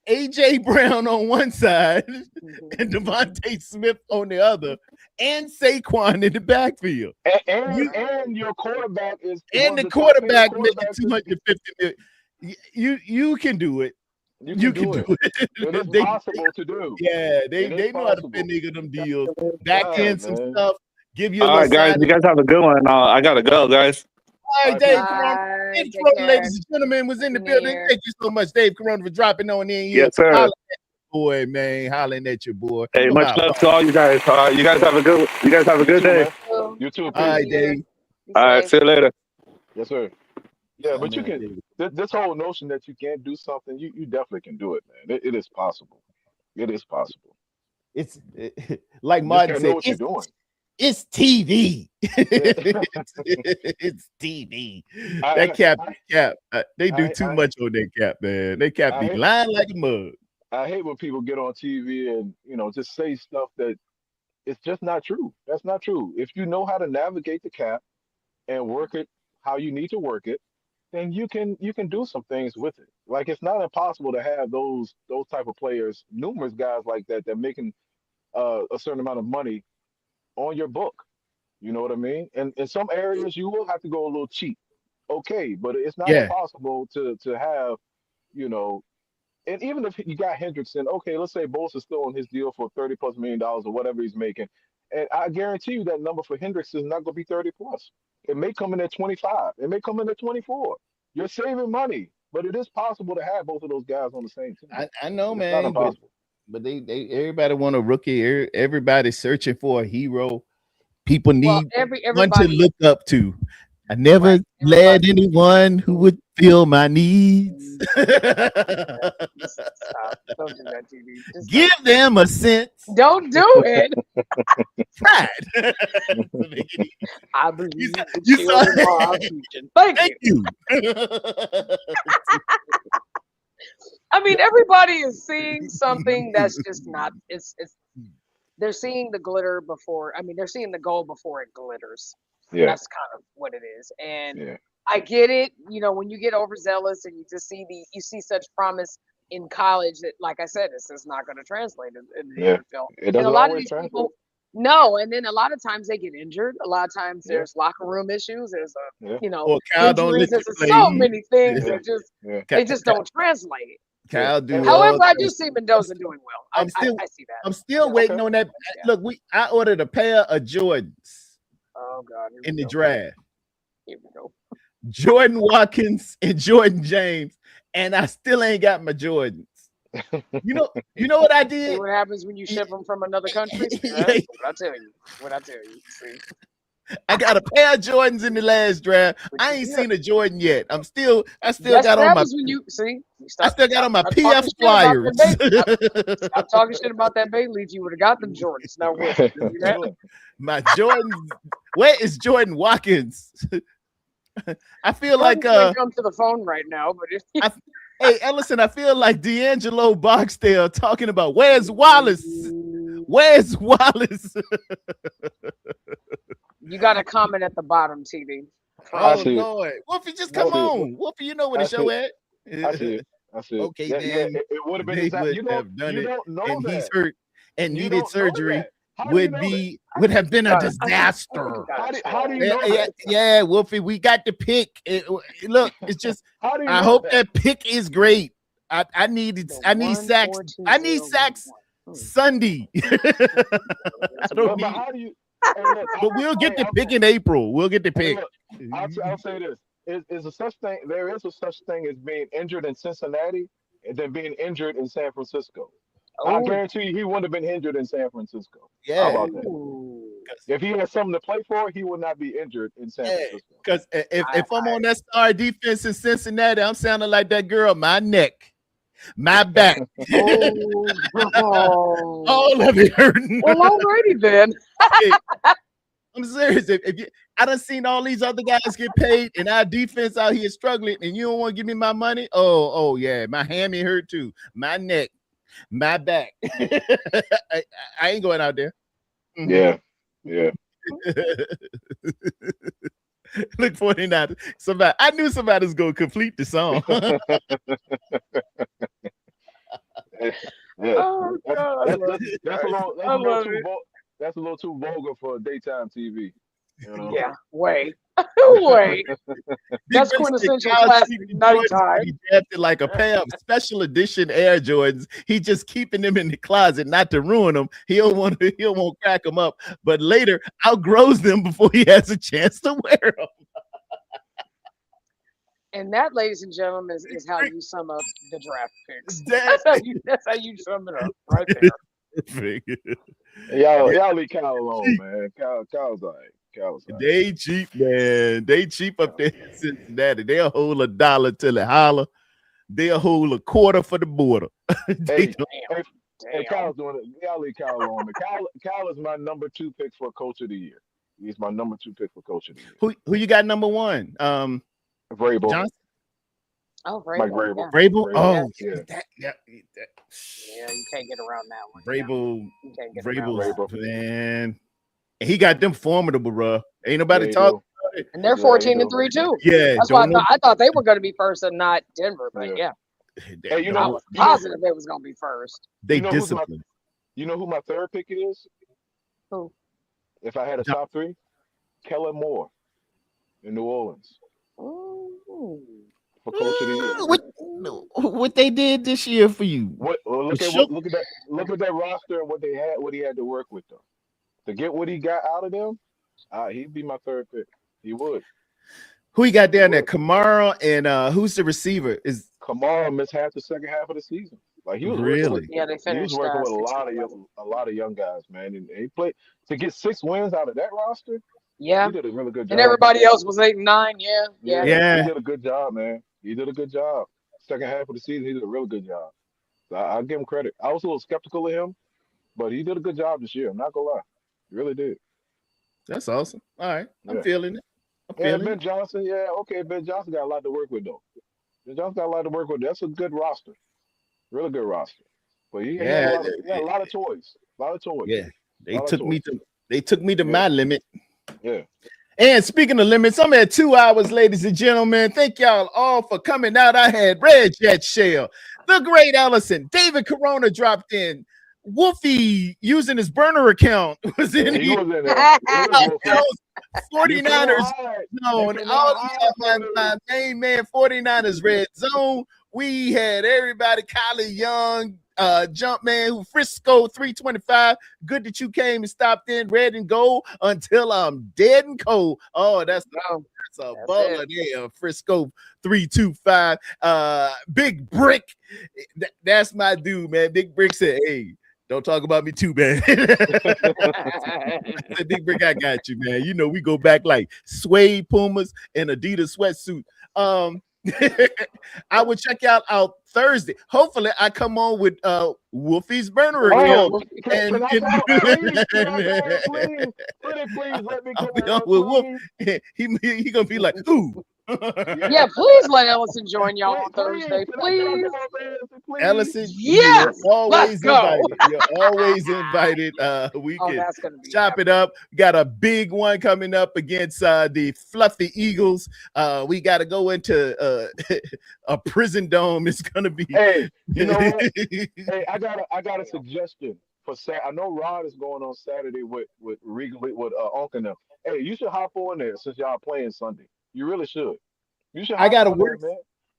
AJ Brown on one side and Devontae Smith on the other, and Saquon in the backfield, and your quarterback is the quarterback making $250 million. You can do it. You can do it. It is possible to do. Yeah, they know how to finagle them deals. Back in some stuff. Give you. All right, guys. You guys have a good one. I gotta go, guys. All right, Dave Corona. Dave Corona, ladies and gentlemen, was in the building. Thank you so much, Dave Corona, for dropping on in here. Yes, sir. Boy, man, hollering at your boy. Hey, much love to all you guys. You guys have a good day. You too. All right, Dave. All right, see you later. Yes, sir. Yeah, but you can. This whole notion that you can't do something, you definitely can do it, man. It is possible. It is possible. It's like Martin said. What you're doing. It's TV. It's TV. That cap. They do too much on that cap, man. They cap be lying like a mug. I hate when people get on TV and just say stuff that it's just not true. That's not true. If you know how to navigate the cap and work it how you need to work it, then you can do some things with it. Like, it's not impossible to have those type of players, numerous guys like that making a certain amount of money on your book. You know what I mean? And in some areas you will have to go a little cheap. okay, but it's not impossible to have, you know, and even if you got Hendrickson, okay, let's say Bosa's still on his deal for $30+ million or whatever he's making, and I guarantee you that number for Hendrickson is not going to be 30+. It may come in at 25. It may come in at 24. You're saving money, but it is possible to have both of those guys on the same team. I know, it's man. Not impossible. But they everybody want a rookie. Everybody's searching for a hero. People need one to look up to. I never led anyone who would fill my needs. Stop. Don't do that, TV. Give them a sense. Don't do it. Pride. I believe you saw Thank you. I mean, everybody is seeing something that's just not. It's. They're seeing the glitter before. I mean, they're seeing the gold before it glitters. Yeah. That's kind of what it is. And I get it. You know, when you get overzealous and you just see you see such promise in college that, like I said, it's just not going to translate in the NFL. It doesn't always translate. No, and then a lot of times they get injured. A lot of times there's locker room issues. There's injuries. There's so many things that just they just don't translate. However, I do see Mendoza doing well. I see that. I'm still waiting on that. Look, I ordered a pair of Jordans. Oh God! In the draft. Here we go. Jordan Watkins and Jordan James, and I still ain't got my Jordans. You know what I did? See what happens when you ship them from another country? What I tell you. See? I got a pair of Jordans in the last draft. I ain't seen a Jordan yet. I still got on my. I still got on my PF Flyers. Stop talking shit about that Bay Leaf. You would have got them Jordans. Now my Jordans. Where is Jordan Watkins? I feel like come to the phone right now, but hey Ellison, I feel like D'Angelo Barksdale talking about where's Wallace? Where's Wallace? You got a comment at the bottom, TV. Oh Lord, Wolfie, just come on, Wolfie. You know where the show at. I see it. Okay, then it would have been exactly. You don't know and that. He's hurt and needed surgery. Would have been a disaster. How do you know that? Yeah, Wolfie, we got the pick. Look, it's just. I hope that pick is great. I need sacks. I need sacks Sunday. I don't need. How do you? But we'll get the pick in April. We'll get the pick. I'll say this: is a such thing. There is a such thing as being injured in Cincinnati and then being injured in San Francisco. I guarantee you, he wouldn't have been injured in San Francisco. Yeah. How about that? If he had something to play for, he would not be injured in San Francisco. Because if I'm on that star defense in Cincinnati, I'm sounding like that girl. My neck, my back, all of it hurting. Well, alrighty then. I'm serious. I done seen all these other guys get paid, and our defense out here struggling, and you don't want to give me my money. Oh yeah, my hammy hurt too. My neck. My back. I ain't going out there. Yeah. Look, 49. I knew somebody was gonna complete the song. Oh God, that's a little too vulgar for daytime TV. You know? Yeah, way. That's quintessential classic nighttime. He drafted like a pair of special edition Air Jordans. He just keeping them in the closet, not to ruin them. He'll won't crack them up, but later outgrows them before he has a chance to wear them. And that, ladies and gentlemen, is how you sum up the draft picks. That's how you sum it up right there. Y'all leave Kyle alone, man. Kyle's all right. They cheap, man. They cheap up there in Cincinnati. They'll hold $1 till they holler. They'll hold $0.25 for the border. Hey, Kyle's doing it. Y'all leave Kyle alone. Kyle is my number 2 pick for Coach of the Year. He's my number 2 pick for Coach of the Year. Who you got number 1? Vrabel. Johnson? Oh, Vrabel. Mike Vrabel. Yeah. Vrabel? Oh, yeah. You can't get around that one. Vrabel. You can't get Vrabel, man. And he got them formidable, bro. Ain't nobody talking about it. And they're 14-3 too. Yeah. That's why I thought they were going to be first and not Denver, but yeah. Hey, I was positive they was going to be first. They disciplined. You know who my 3rd pick is? Who? If I had a top 3, Kellen Moore in New Orleans. For coach of the year. What they did this year for you? Look at that roster and what he had to work with though. To get what he got out of them, he'd be my third pick. He would. Who he got down there? Kamara and who's the receiver? Is Kamara missed half the second half of the season? Like he was really? They finished. He was working with a lot of young guys, man, and he played to get 6 wins out of that roster. Yeah, he did a really good job. And everybody else was 8 and 9. Yeah. He did a good job, man. He did a good job. Second half of the season, he did a really good job. So I'll give him credit. I was a little skeptical of him, but he did a good job this year. I'm not gonna lie, he really did. That's awesome. All right, I'm feeling it. Ben Johnson, Ben Johnson got a lot to work with though. Ben Johnson got a lot to work with. That's a good roster, really good roster. But he had a lot of toys. Yeah, they took me to my limit. Yeah. And speaking of limits, I'm at 2 hours, ladies and gentlemen. Thank y'all all for coming out. I had Red Jet Shell, the Great Ellison, David Corona dropped in. Wolfie using his burner account was in here. 49ers zone. My main man, 49ers red zone. We had everybody, Kylie Young, Jumpman, who Frisco 325. Good that you came and stopped in, red and gold until I'm dead and cold. Oh, that's a baller there. Frisco 325. Big Brick. That's my dude, man. Big Brick said, hey, don't talk about me too bad. Big Brick, I got you, man. You know, we go back like suede Pumas and Adidas sweatsuit. I will check out Thursday. Hopefully, I come on with Wolfie's burner account. Please let me come on with Wolf. He gonna be like, ooh. Yeah, please let Ellison join y'all on Thursday, please. Ellison, yes, you're always invited. You're always invited. We can chop it up. We got a big one coming up against the Fluffy Eagles. We got to go into a prison dome. It's gonna be. Hey, you know what? Hey, I got a suggestion for Saturday. I know Rod is going on Saturday with Uncle. Hey, you should hop on there since y'all playing Sunday. You really should. You should. I gotta work.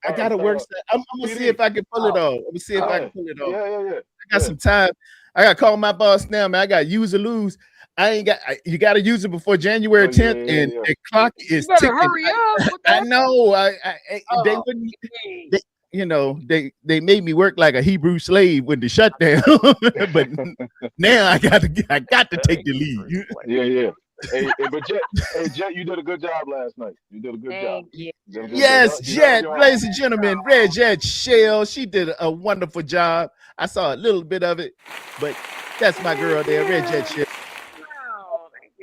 I gotta work. I'm gonna see if I can pull it off. I'm gonna see if I can pull it off. Yeah. I got some time. I gotta call my boss now, man. I got use or lose. You got to use it before January 10th, and the clock is ticking. Hurry up! I know. They wouldn't. They made me work like a Hebrew slave when the shutdown. But now I got to take the lead. Yeah. Hey, but Jet, you did a good job last night. You did a good job. Yes, Jet, ladies and gentlemen, Red Jet Shell. She did a wonderful job. I saw a little bit of it, but that's my girl there, Red Jet Shell.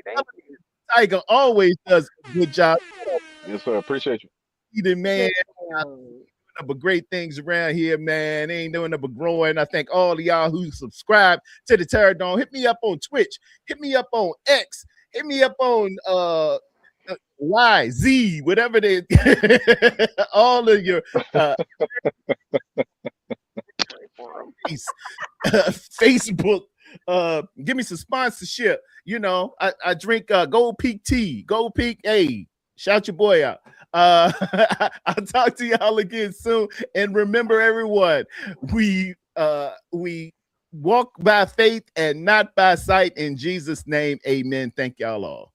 Thank you. Tiger always does a good job. Yes, sir. Appreciate you. He the man. But great things around here, man. Ain't doing but growing. I thank all of y'all who subscribe to the Terror Dome. Hit me up on Twitch. Hit me up on X. Hit me up on Y, Z, whatever they all of your Facebook. Give me some sponsorship. You know, I drink Gold Peak tea. Gold Peak, hey, shout your boy out. I'll talk to y'all again soon. And remember, everyone, we walk by faith and not by sight. In Jesus' name, amen. Thank y'all all.